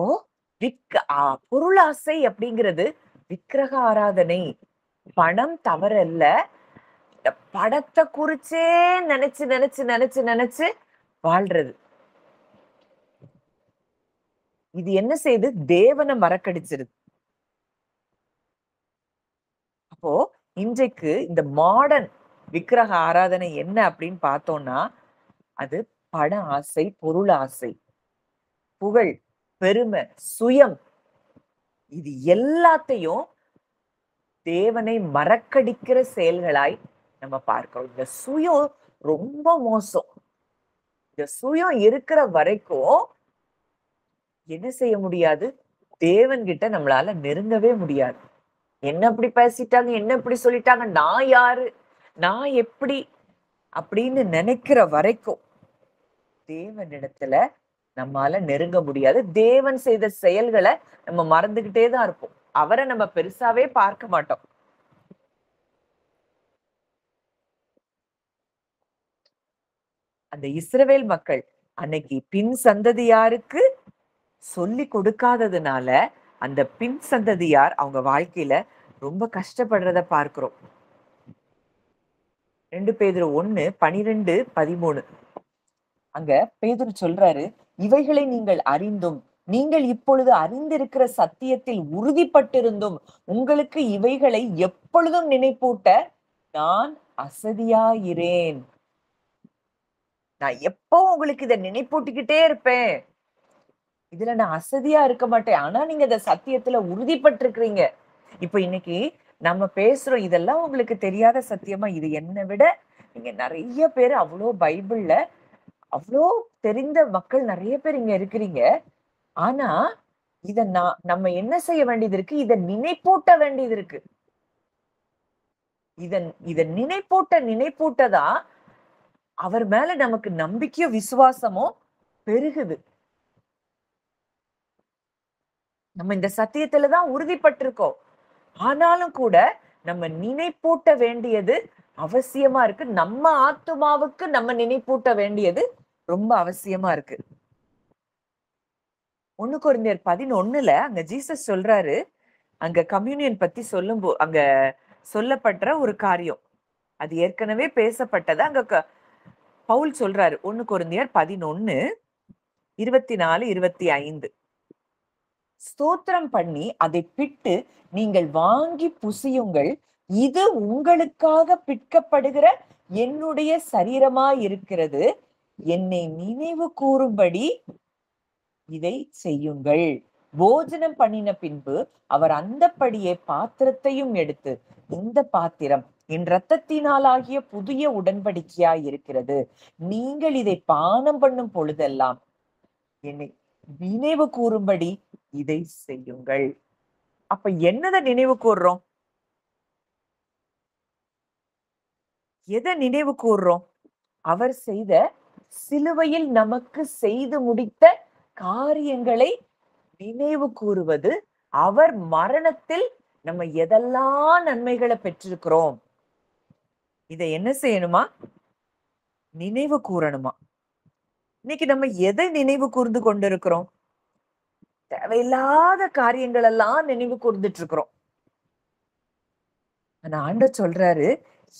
பொருளாசை அப்படிங்கிறது விக்கிரக ஆராதனை. பணம் தவறல்ல, படத்தை குறிச்சே நினைச்சு நினைச்சு நினைச்சு நினைச்சு வாழ்றது. இது என்ன செய்யுது? தேவனை மறக்கடிச்சிருது. அப்போ இன்றைக்கு இந்த மாடர்ன் விக்கிரக ஆராதனை என்ன அப்படின்னு பார்த்தோம்னா, அது பண ஆசை, பொருள் ஆசை, புகழ், பெருமை, சுயம், இது எல்லாத்தையும் தேவனை மறக்கடிக்கிற செயல்களாய் நம்ம பார்க்கிறோம். இந்த சுயம் ரொம்ப மோசம். இந்த சுயம் இருக்கிற வரைக்கும் என்ன செய்ய முடியாது? தேவன் கிட்ட நம்மளால நெருங்கவே முடியாது. என்ன இப்படி பேசிட்டாங்க, என்ன இப்படி சொல்லிட்டாங்க, நான் யாரு, நான் எப்படி அப்படின்னு நினைக்கிற வரைக்கும் தேவனிடத்துல நம்மால நெருங்க முடியாது. தேவன் செய்த செயல்களை நம்ம மறந்துகிட்டே தான் இருப்போம். அவரை நம்ம பெருசாவே பார்க்க மாட்டோம். அந்த இஸ்ரவேல் மக்கள் அன்னைக்கு பின் சந்ததியாருக்கு சொல்லி கொடுக்காததுனால அந்த பின் சந்ததியார் அவங்க வாழ்க்கையில ரொம்ப கஷ்டப்படுறத பார்க்கிறோம். 2 பேதுரு 1:12-13 அங்க பேதுரு சொல்றாரு, இவைகளை நீங்கள் அறிந்தும் நீங்கள் இப்பொழுது அறிந்திருக்கிற சத்தியத்தில் உறுதிப்பட்டிருந்தும் உங்களுக்கு இவைகளை எப்பொழுதும் நினைப்பூட்ட நான் அசதியாயிரேன். நான் எப்போ உங்களுக்கு இதை நினைப்பூட்டிக்கிட்டே இருப்பேன். இதுல நான் அசதியா இருக்க மாட்டேன். ஆனா நீங்க இந்த சத்தியத்துல உறுதிப்பட்டிருக்கிறீங்க. இப்ப இன்னைக்கு நம்ம பேசுறோம், இதெல்லாம் உங்களுக்கு தெரியாத சத்தியமா? இது என்னை விட நீங்க நிறைய பேர் அவ்வளோ பைபிள்ல அவ்வளோ தெரிந்த மக்கள் நிறைய பேர் இங்க இருக்கிறீங்க. ஆனா இத நம்ம என்ன செய்ய வேண்டியது இருக்கு? இத நினைப்பூட்ட வேண்டியது இருக்கு. இத நினைப்பூட்டதான் அவர் மேல நமக்கு நம்பிக்கையும் விசுவாசமும் பெருகுது. நம்ம இந்த சத்தியத்துலதான் உறுதிப்பட்டிருக்கோம். ஆனாலும் கூட நம்ம நினைப்பூட்ட வேண்டியது அவசியமா இருக்கு. நம்ம ஆத்துமாவுக்கு நம்ம நினைப்பூட்ட வேண்டியது ரொம்ப அவசியமா இருக்கு. 1 கொரிந்தியர் 11 அங்க ஜீசஸ் சொல்றாரு, அங்க கம்யூனியன் பத்தி அங்க சொல்லப்படுற ஒரு காரியம். அது ஏற்கனவே பேசப்பட்டது. அங்க பவுல் சொல்றாரு 1 கொரிந்தியர் 11:24-25 ஸ்தோத்திரம் பண்ணி அதை பிட்டு நீங்கள் வாங்கி புசியுங்கள். இது உங்களுக்காக பிற்கப்படுகிற என்னுடைய சரீரமாயிருக்கிறது. என்னை நினைவு கூறும்படி இதை செய்யுங்கள். போஜனம் பண்ணின பின்பு அவர் அந்தப்படியே பாத்திரத்தையும் எடுத்து, இந்த பாத்திரம் என் இரத்தத்தினாலாகிய புதிய உடன்படிக்கையாய் இருக்கிறது. நீங்கள் இதை பானம் பண்ணும் பொழுதெல்லாம் என்னை நினைவு கூறும்படி இதை செய்யுங்கள். அப்ப என்னதை நினைவு கூறுறோம்? எதை நினைவு கூறுறோம்? அவர் செய்த சிலுவையில் நமக்கு செய்து முடித்த காரியங்களை நினைவு கூறுவது. அவர் மரணத்தில் நம்ம எதெல்லாம் நன்மைகளை பெற்றிருக்கிறோம், இதை என்ன செய்யணுமா? நினைவு கூறணுமா? இன்னைக்கு நம்ம எதை நினைவு கூர்ந்து கொண்டிருக்கிறோம்? தேவையில்லாத காரியங்கள் எல்லாம் நினைவு கூர்ந்துட்டு இருக்கிறோம். ஆனா ஆண்டவர் சொல்றாரு,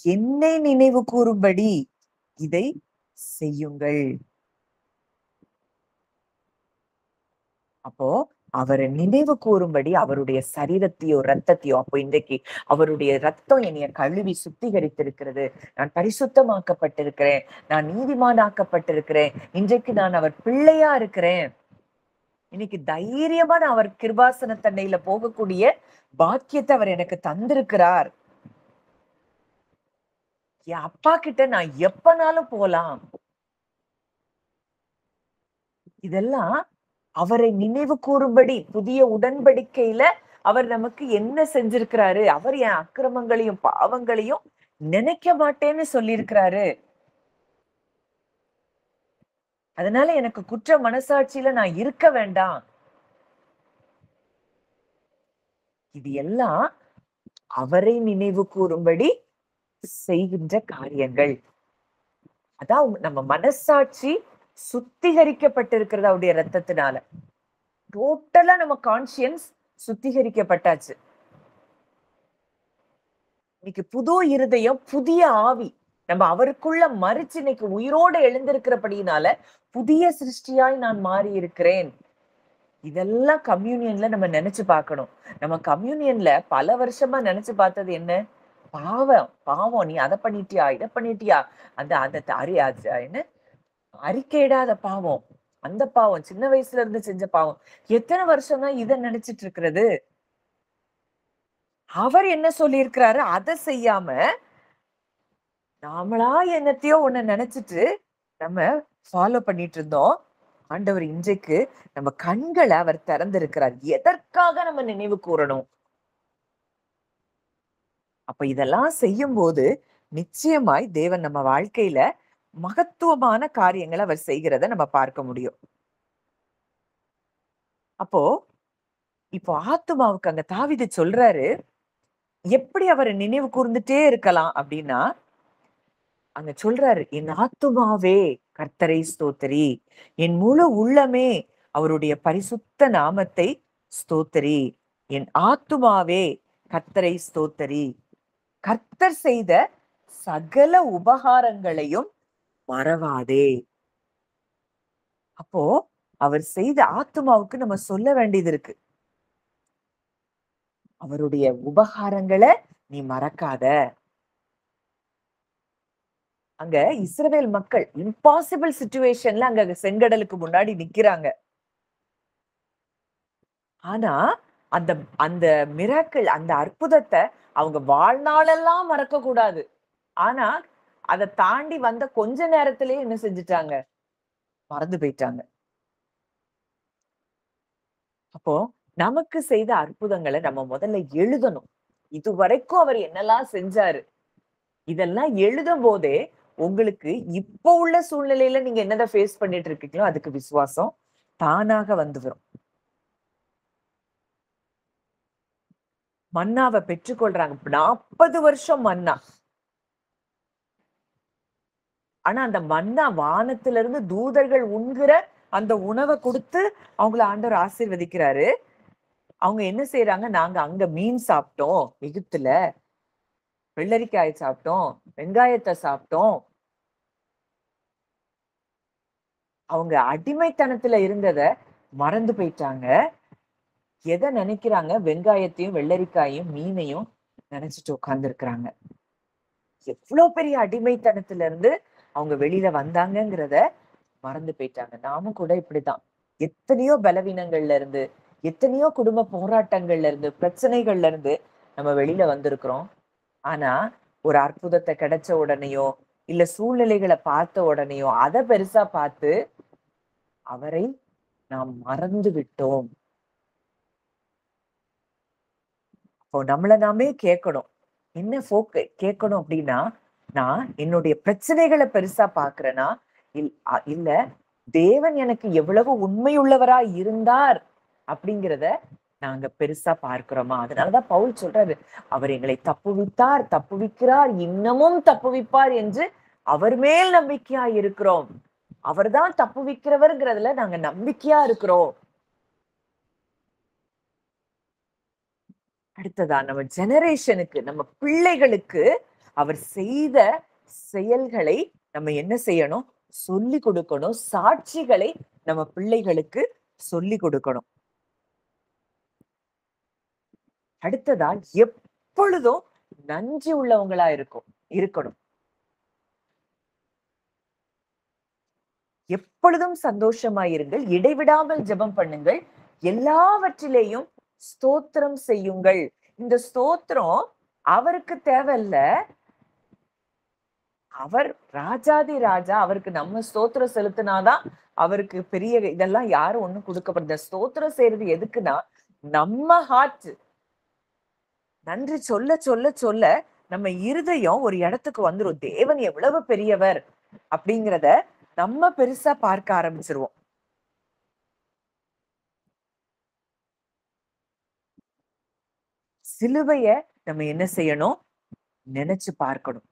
என்னை நினைவு கூறும்படி இதை செய்யுங்கள். அப்போ அவரை நினைவு கூறும்படி அவருடைய சரீரத்தையோ ரத்தத்தையோ, அப்போ இன்றைக்கு அவருடைய ரத்தம் என்னைய கழுவி சுத்திகரித்திருக்கிறது. நான் பரிசுத்தமாக்கப்பட்டிருக்கிறேன், நான் நீதிமானாக்கப்பட்டிருக்கிறேன். இன்றைக்கு நான் அவர் பிள்ளையா இருக்கிறேன். இன்னைக்கு தைரியமா நான் அவர் கிருபாசன தண்டையில போகக்கூடிய பாக்கியத்தை அவர் எனக்கு தந்திருக்கிறார். என் அப்பா கிட்ட நான் எப்பனாலும் போலாம். இதெல்லாம் அவரை நினைவு கூறும்படி புதிய உடன்படிக்கையில அவர் நமக்கு என்ன செஞ்சிருக்கிறாரு? அவர் என் அக்கிரமங்களையும் பாவங்களையும் நினைக்க மாட்டேன்னு சொல்லியிருக்கிறாரு. அதனால எனக்கு குற்ற மனசாட்சியில நான் இருக்க வேண்டாம். இது எல்லாம் அவரை நினைவு கூறும்படி செய்கின்ற காரியங்கள். அதான் நம்ம மனசாட்சி சுத்திகரிக்கப்பட்டிருக்கிறது அவருடைய ரத்தத்தினால. டோட்டலா நம்ம கான்சியன்ஸ் சுத்திகரிக்கப்பட்டாச்சு. இன்னைக்கு புது இருதயம், புதிய ஆவி நம்ம அவருக்குள்ள மறிச்சு இன்னைக்கு உயிரோடு எழுந்திருக்கிறபடினால புதிய சிருஷ்டியாய் நான் மாறி இருக்கிறேன். இதெல்லாம் கம்யூனியன்ல நம்ம நினைச்சு பார்க்கணும். நம்ம கம்யூனியன்ல பல வருஷமா நினைச்சு பார்த்தது என்ன? பாவம் நீ அதை பண்ணிட்டியா, இதை பண்ணிட்டியா, அந்த என்ன அறிக்கையிடாத பாவம், அந்த பாவம் சின்ன வயசுல இருந்து செஞ்ச பாவம். எத்தனை வருஷம் தான் இதை நினைச்சிட்டு இருக்கிறது? அவர் என்ன சொல்லியிருக்கிறாரு அதை செய்யாம நாமளா என்னத்தையோ ஒண்ணு நினைச்சிட்டு நம்ம ஃபாலோ பண்ணிட்டு இருந்தோம். ஆண்டவர் இன்றைக்கு நம்ம கண்களை அவர் திறந்திருக்கிறார். எதற்காக நம்ம நினைவு கூறணும்? அப்ப இதெல்லாம் செய்யும் போது நிச்சயமாய் தேவன் நம்ம வாழ்க்கையில மகத்துவமான காரியங்களை அவர் செய்கிறத நம்ம பார்க்க முடியும். அப்போ இப்போ ஆத்துமாவுக்கு அங்க தாவீது சொல்றாரு, எப்படி அவரை நினைவு கூர்ந்துட்டே இருக்கலாம் அப்படின்னா, அங்க சொல்றாரு, என் ஆத்துமாவே கர்த்தரை ஸ்தோத்திரி, என் முழு உள்ளமே அவருடைய பரிசுத்த நாமத்தை ஸ்தோத்திரி, என் ஆத்துமாவே கர்த்தரை ஸ்தோத்திரி, கர்த்தர் செய்த சகல உபகாரங்களையும் மறவாதே. அப்போ அவர் செய்த ஆத்துமாவுக்கு நம்ம சொல்ல வேண்டியது இருக்கு, அவருடைய உபகாரங்களை நீ மறக்காத. அங்க இஸ்ரவேல் மக்கள் இம்பாசிபிள் சிச்சுவேஷன்ல அங்க செங்கடலுக்கு முன்னாடி நிக்கிறாங்க. ஆனா அந்த அந்த மிராக்கிள், அந்த அற்புதத்தை அவங்க வாழ்நாளெல்லாம் மறக்க கூடாது. ஆனா அதை தாண்டி வந்த கொஞ்ச நேரத்திலேயே என்ன செஞ்சுட்டாங்க, மறந்து போயிட்டாங்க. அப்போ நமக்கு செய்த அற்புதங்களை நம்ம முதல்ல எழுதணும். இதுவரைக்கும் அவர் என்னெல்லாம் செஞ்சாரு, இதெல்லாம் எழுதும் போதே உங்களுக்கு இப்போ உள்ள சூழ்நிலையில நீங்க என்னதான் ஃபேஸ் பண்ணிட்டு இருக்கீங்களோ அதுக்கு விசுவாசம் தானாக வந்து வரும். மன்னாவை பெற்றுக்கொள்றாங்க, 40 வருஷம் மன்னா. ஆனா அந்த மன்னா வானத்துல இருந்து தூதர்கள் உண்கிற அந்த உணவை கொடுத்து அவங்கள ஆண்டவர் ஆசீர்வதிக்கிறாரு. அவங்க என்ன செய்யறாங்க, நாங்க அங்க மீன் சாப்பிட்டோம், எகிப்துல வெள்ளரிக்காய் சாப்பிட்டோம், வெங்காயத்தை சாப்பிட்டோம். அவங்க அடிமைத்தனத்துல இருந்தத மறந்து போயிட்டாங்க. எதை நினைக்கிறாங்க, வெங்காயத்தையும் வெள்ளரிக்காயும் மீனையும் நினைச்சிட்டு உட்கார்ந்து இருக்கிறாங்க. எவ்வளவு பெரிய அடிமைத்தனத்துல இருந்து அவங்க வெளியில வந்தாங்கங்கிறத மறந்து போயிட்டாங்க. நாமும் கூட இப்படிதான் எத்தனையோ பலவீனங்கள்ல இருந்து, எத்தனையோ குடும்ப போராட்டங்கள்ல இருந்து, பிரச்சனைகள்ல இருந்து நம்ம வெளியில வந்திருக்கிறோம். ஆனா ஒரு அற்புதத்தை கிடைச்ச உடனேயோ இல்ல சூழ்நிலைகளை பார்த்த உடனேயோ அதை பெருசா பார்த்து அவரை நாம் மறந்து விட்டோம். இப்போ நம்மள நாமே கேட்கணும், என்ன கேட்கணும் அப்படின்னா, நான் என்னுடைய பிரச்சனைகளை பெருசா பாக்குறேனா, இல்ல தேவன் எனக்கு எவ்வளவு உண்மையுள்ளவரா இருந்தார் அப்படிங்கிறத நாங்க பெருசா பார்க்கிறோமா? அதனாலதான் பவுல் சொல்றாரு, அவர் எங்களை தப்புவித்தார், தப்புவிக்கிறார், இன்னமும் தப்புவிப்பார் என்று அவர் மேல் நம்பிக்கையா இருக்கிறோம். அவர்தான் தப்புவிக்கிறவர்ங்கிறதுல நாங்க நம்பிக்கையா இருக்கிறோம். அடுத்ததா நம்ம ஜெனரேஷனுக்கு, நம்ம பிள்ளைகளுக்கு அவர் செய்த செயல்களை நம்ம என்ன செய்யணும், சொல்லி கொடுக்கணும். சாட்சிகளை நம்ம பிள்ளைகளுக்கு சொல்லி கொடுக்கணும். அடுத்ததா எப்பொழுதும் நன்றி உள்ளவங்களா இருக்கணும். எப்பொழுதும் சந்தோஷமாயிருங்கள், இடைவிடாமல் ஜெபம் பண்ணுங்கள், எல்லாவற்றிலேயும் ஸ்தோத்திரம் செய்யுங்கள். இந்த ஸ்தோத்திரம் அவருக்கு தேவையில்ல, அவர் ராஜாதி ராஜா, அவருக்கு நம்ம ஸ்தோத்திரம் செலுத்தினாதான் அவருக்கு பெரிய இதெல்லாம் யாரும் ஒண்ணும் கொடுக்கப்படுது. ஸ்தோத்திரம் செய்யறது எதுக்குன்னா, நம்ம ஹார்ட் நன்றி சொல்ல சொல்ல சொல்ல நம்ம இருதயம் ஒரு இடத்துக்கு வந்துரும். தேவன் எவ்வளவு பெரியவர் அப்படிங்கிறத நம்ம பெருசா பார்க்க ஆரம்பிச்சிருவோம். சிலுவைய நம்ம என்ன செய்யணும், நினைச்சு பார்க்கணும்.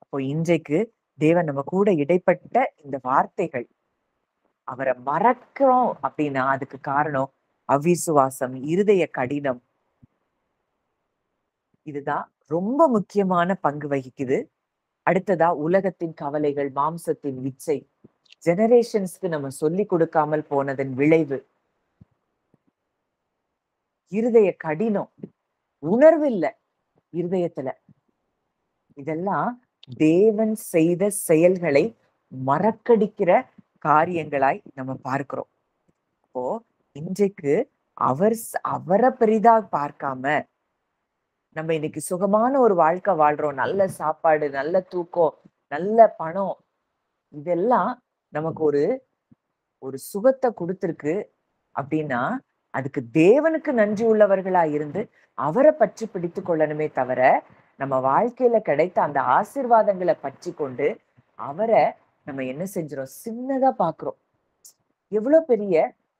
அப்போ இன்றைக்கு தேவன் நம்ம கூட இடைப்பட்ட இந்த வார்த்தைகள், அவரை மறக்கிறோம் அப்படின்னா அதுக்கு காரணம் அவிசுவாசம், இருதய கடினம். இதுதான் ரொம்ப முக்கியமான பங்கு வகிக்குது. அடுத்ததா உலகத்தின் கவலைகள், மாம்சத்தின் இச்சை, ஜெனரேஷன்ஸ்க்கு நம்ம சொல்லி கொடுக்காமல் போனதன் விளைவு. இருதய கடினம், உணர்வு இல்ல இருதயத்துல. இதெல்லாம் தேவன் செய்த செயல்களை மறக்கடிக்கிற காரியங்களாய் நம்ம பார்க்கிறோம். அப்போ இன்றைக்கு அவரை பெரிதா பார்க்காம, நம்ம இன்னைக்கு சுகமான ஒரு வாழ்க்கை வாழ்றோம், நல்ல சாப்பாடு, நல்ல தூக்கம், நல்ல பணம், இதெல்லாம் நமக்கு ஒரு ஒரு சுகத்தை கொடுத்திருக்கு அப்படின்னா அதுக்கு தேவனுக்கு நன்றி உள்ளவர்களா இருந்து அவரை பற்றி பிடித்து கொள்ளணுமே தவிர, நம்ம வாழ்க்கையில கிடைத்த அந்த ஆசீர்வாதங்களை பற்றி கொண்டு அவரை நம்ம என்ன செஞ்சிரோம், சின்னதா பாக்குறோம். எவ்வளவு பெரிய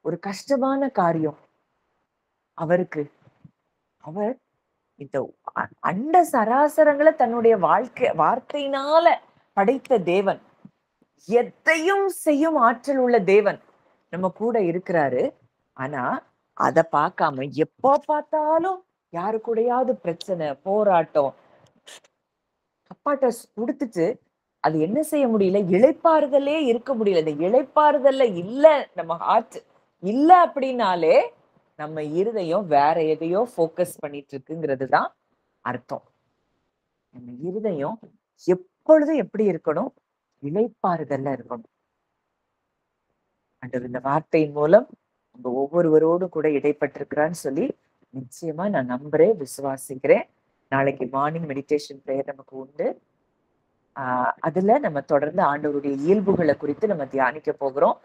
ஒரு கஷ்டமான காரியம் அவருக்கு. அவர் இந்த அண்ட சராசரங்களை தன்னுடைய வார்த்தையினால படைத்த தேவன், எதையும் செய்யும் ஆற்றல் உள்ள தேவன் நம்ம கூட இருக்கிறாரு. ஆனா அத பார்க்காம எப்போ பார்த்தாலும் யாரு கூடயாவது பிரச்சனை, போராட்டம், அப்பாட்ட கொடுத்துட்டு அது என்ன செய்ய முடியல, இளைப்பாறுதலே இருக்க முடியல. இந்த இளைப்பாறுதல்ல இல்ல, நம்ம ஹார்ட் இல்ல அப்படின்னாலே நம்ம இருதயம் வேற எதையோ ஃபோக்கஸ் பண்ணிட்டு இருக்குங்கிறது தான் அர்த்தம். நம்ம இருதயம் எப்பொழுதும் எப்படி இருக்கணும், இளைப்பாறுதல்ல இருக்கணும். ஆண்டவர் இந்த வார்த்தையின் மூலம் உங்க ஒவ்வொருவரோடும் கூட இடைப்பட்டிருக்கிறான்னு சொல்லி நிச்சயமா நான் நம்புறேன், விசுவாசிக்கிறேன். நாளைக்கு மார்னிங் மெடிடேஷன் பிரேயர் நமக்கு உண்டு. அதுல நம்ம தொடர்ந்து ஆண்டவருடைய இயல்புகளை குறித்து நம்ம தியானிக்க போகிறோம்.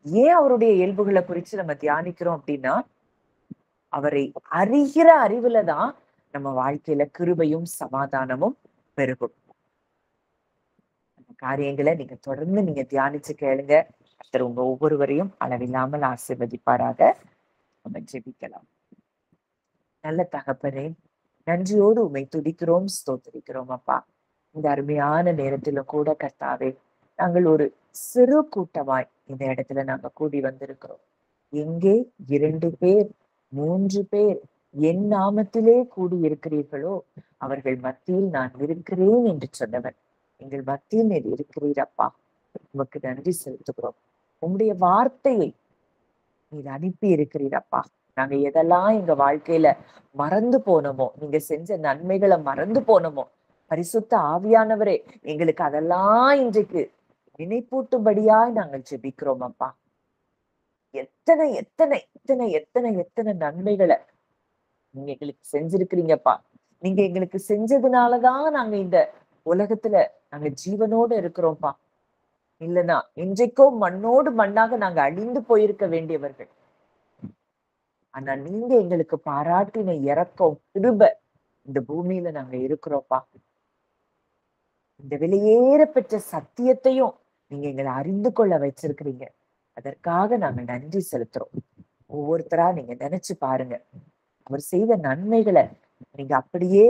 ஏன் அவருடைய இயல்புகளை குறித்து நம்ம தியானிக்கிறோம் அப்படின்னா, அவரை அறிகிற அறிவுல தான் நம்ம வாழ்க்கையில கிருபையும் சமாதானமும் பெருகும். அந்த காரியங்களை நீங்க தொடர்ந்து நீங்க தியானிச்சு கேளுங்க. கர்த்தர் உங்க ஒவ்வொருவரையும் அளவில்லாமல் ஆசீர்வதிப்பாராக. நம்ம ஜெபிக்கலாம். நல்ல தகப்பனே, நன்றியோடு உம்மை துதிக்கிறோம், ஸ்தோத்திரிக்கிறோம் அப்பா. இந்த அருமையான நேரத்திலும் கூட கர்த்தாவே, நாங்கள் ஒரு சிறு கூட்டமாய் இந்த இடத்துல நாங்க கூடி வந்திருக்கிறோம். எங்கே 2 பேர் 3 பேர் என் நாமத்திலே கூடி இருக்கிறீர்களோ அவர்கள் மத்தியில் நான் இருக்கிறேன் என்று சொன்னவர் எங்கள் மத்தியில் நீர் இருக்கிறீர் அப்பா. உமக்கு நன்றி செலுத்துகிறோம். உம்முடைய வார்த்தையை நீர் அனுப்பி இருக்கிறீர் அப்பா. நாங்க எதெல்லாம் எங்க வாழ்க்கையில மறந்து போனோமோ, நீங்க செஞ்ச நன்மைகளை மறந்து போனோமோ, பரிசுத்த ஆவியானவரே எங்களுக்கு அதெல்லாம் இன்றைக்கு நினைப்பூட்டும்படியாய் நாங்கள் ஜெபிக்கிறோம் அப்பா. எத்தனை எத்தனை எத்தனை எத்தனை எத்தனை நன்மைகளை நீங்க எங்களுக்கு செஞ்சிருக்கிறீங்கப்பா. நீங்க எங்களுக்கு செஞ்சதுனாலதான் நாங்க இந்த உலகத்துல நாங்க ஜீவனோடு இருக்கிறோம்ப்பா. இல்லைன்னா இன்றைக்கோ மண்ணோடு மண்ணாக நாங்க அழிந்து போயிருக்க வேண்டியவர்கள். ஆனா நீங்க எங்களுக்கு பாராட்டின இரக்கம், கிருபை இந்த பூமியில நாங்க இருக்கிறோம்ப்பா. இந்த வெளியேற பெற்ற சத்தியத்தையும் நீங்க எங்களை அறிந்து கொள்ள வச்சிருக்கிறீங்க. அதற்காக நாங்க நன்றி செலுத்துறோம். ஒவ்வொருத்தரா நீங்க நினைச்சு பாருங்க. அவர் செய்த நன்மைகளை நீங்க அப்படியே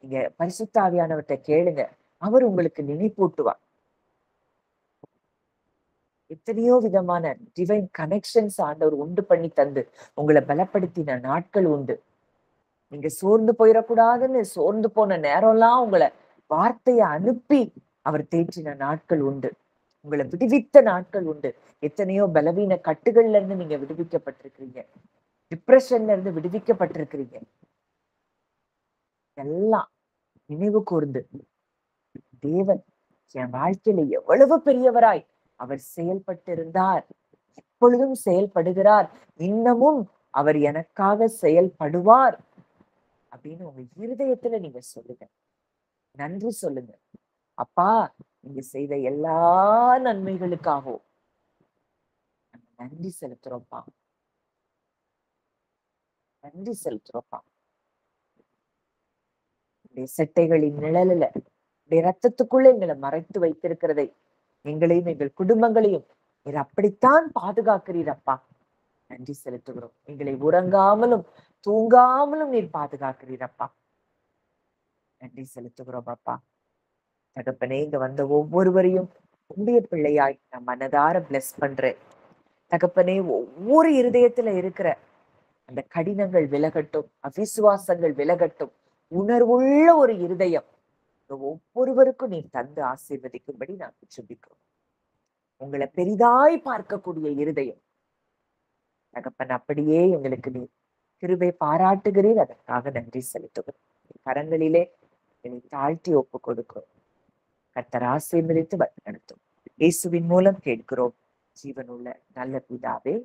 நீங்க பரிசுத்த ஆவியானவர்கிட்ட கேளுங்க. அவர் உங்களுக்கு நினைப்பூட்டுவார். எத்தனையோ விதமான டிவைன் கனெக்ஷன்ஸ் ஆண்டவர் உண்டு பண்ணி தந்து உங்களை பலப்படுத்தின நாட்கள் உண்டு. நீங்க சோர்ந்து போயிடக்கூடாதுன்னு சோர்ந்து போன நேரம்லாம் உங்களை வார்த்தையை அனுப்பி அவர் தேற்றின நாட்கள் உண்டு. உங்களை விடுவித்த நாட்கள் உண்டு. எத்தனையோ பலவீன கட்டுகள்ல இருந்து நீங்க விடுவிக்கப்பட்டிருக்கிறீங்க. டிப்ரெஷன்ல இருந்து விடுவிக்கப்பட்டிருக்கிறீங்க. எல்லாம் நினைவு கூர்ந்து தேவன் என் வாழ்க்கையில எவ்வளவு பெரியவராய் அவர் செயல்பட்டிருந்தார், எப்பொழுதும் செயல்படுகிறார், இன்னமும் அவர் எனக்காக செயல்படுவார் அப்படின்னு உங்க இருதயத்துல நீங்க சொல்லுங்க. நன்றி சொல்லுங்க. அப்பா, நீங்க செய்த எல்லா நன்மைகளுக்காகவும் நன்றி செலுத்துறோம்ப்பா. நன்றி செலுத்துறோம்ப்பா. செட்டைகளின் நிழலில ரத்தத்துக்குள்ள எங்களை மறைத்து வைத்திருக்கிறதை, எங்களையும் எங்கள் குடும்பங்களையும் நீர் அப்படித்தான் பாதுகாக்கிறீர் அப்பா. நன்றி செலுத்துகிறோம். எங்களை உறங்காமலும் தூங்காமலும் நீர் பாதுகாக்கிறீர் அப்பா. நன்றி செலுத்துகிறோம் அப்பா. தகப்பனே, இங்க வந்த ஒவ்வொருவரையும் உடைய பிள்ளையாய் நான் மனதார பிளஸ் பண்றேன். தகப்பனே, ஒவ்வொரு இருதயத்துல இருக்கிற அந்த கடினங்கள் விலகட்டும், அவிசுவாசங்கள் விலகட்டும். உணர்வுள்ள ஒரு இருதயம் ஒவ்வொருவருக்கும் நீ தந்து ஆசீர்வதிக்கும்படி நாங்கள் ஜெபிக்கிறோம். உங்களை பெரிதாய் பார்க்கக்கூடிய இருதயம் தகப்பன், அப்படியே எங்களுக்கு நீ கிருபை பாராட்டுகிறீர். அதற்காக நன்றி செலுத்துகிறோம். கரங்களிலே என்னை தாழ்த்தி ஒப்பு கொடுக்கிறோம். கர்த்தர் ஆசீர்வதித்து நடத்தும். இயேசுவின் மூலம் கேட்கிறோம் ஜீவனுள்ள நல்ல பிதாவே.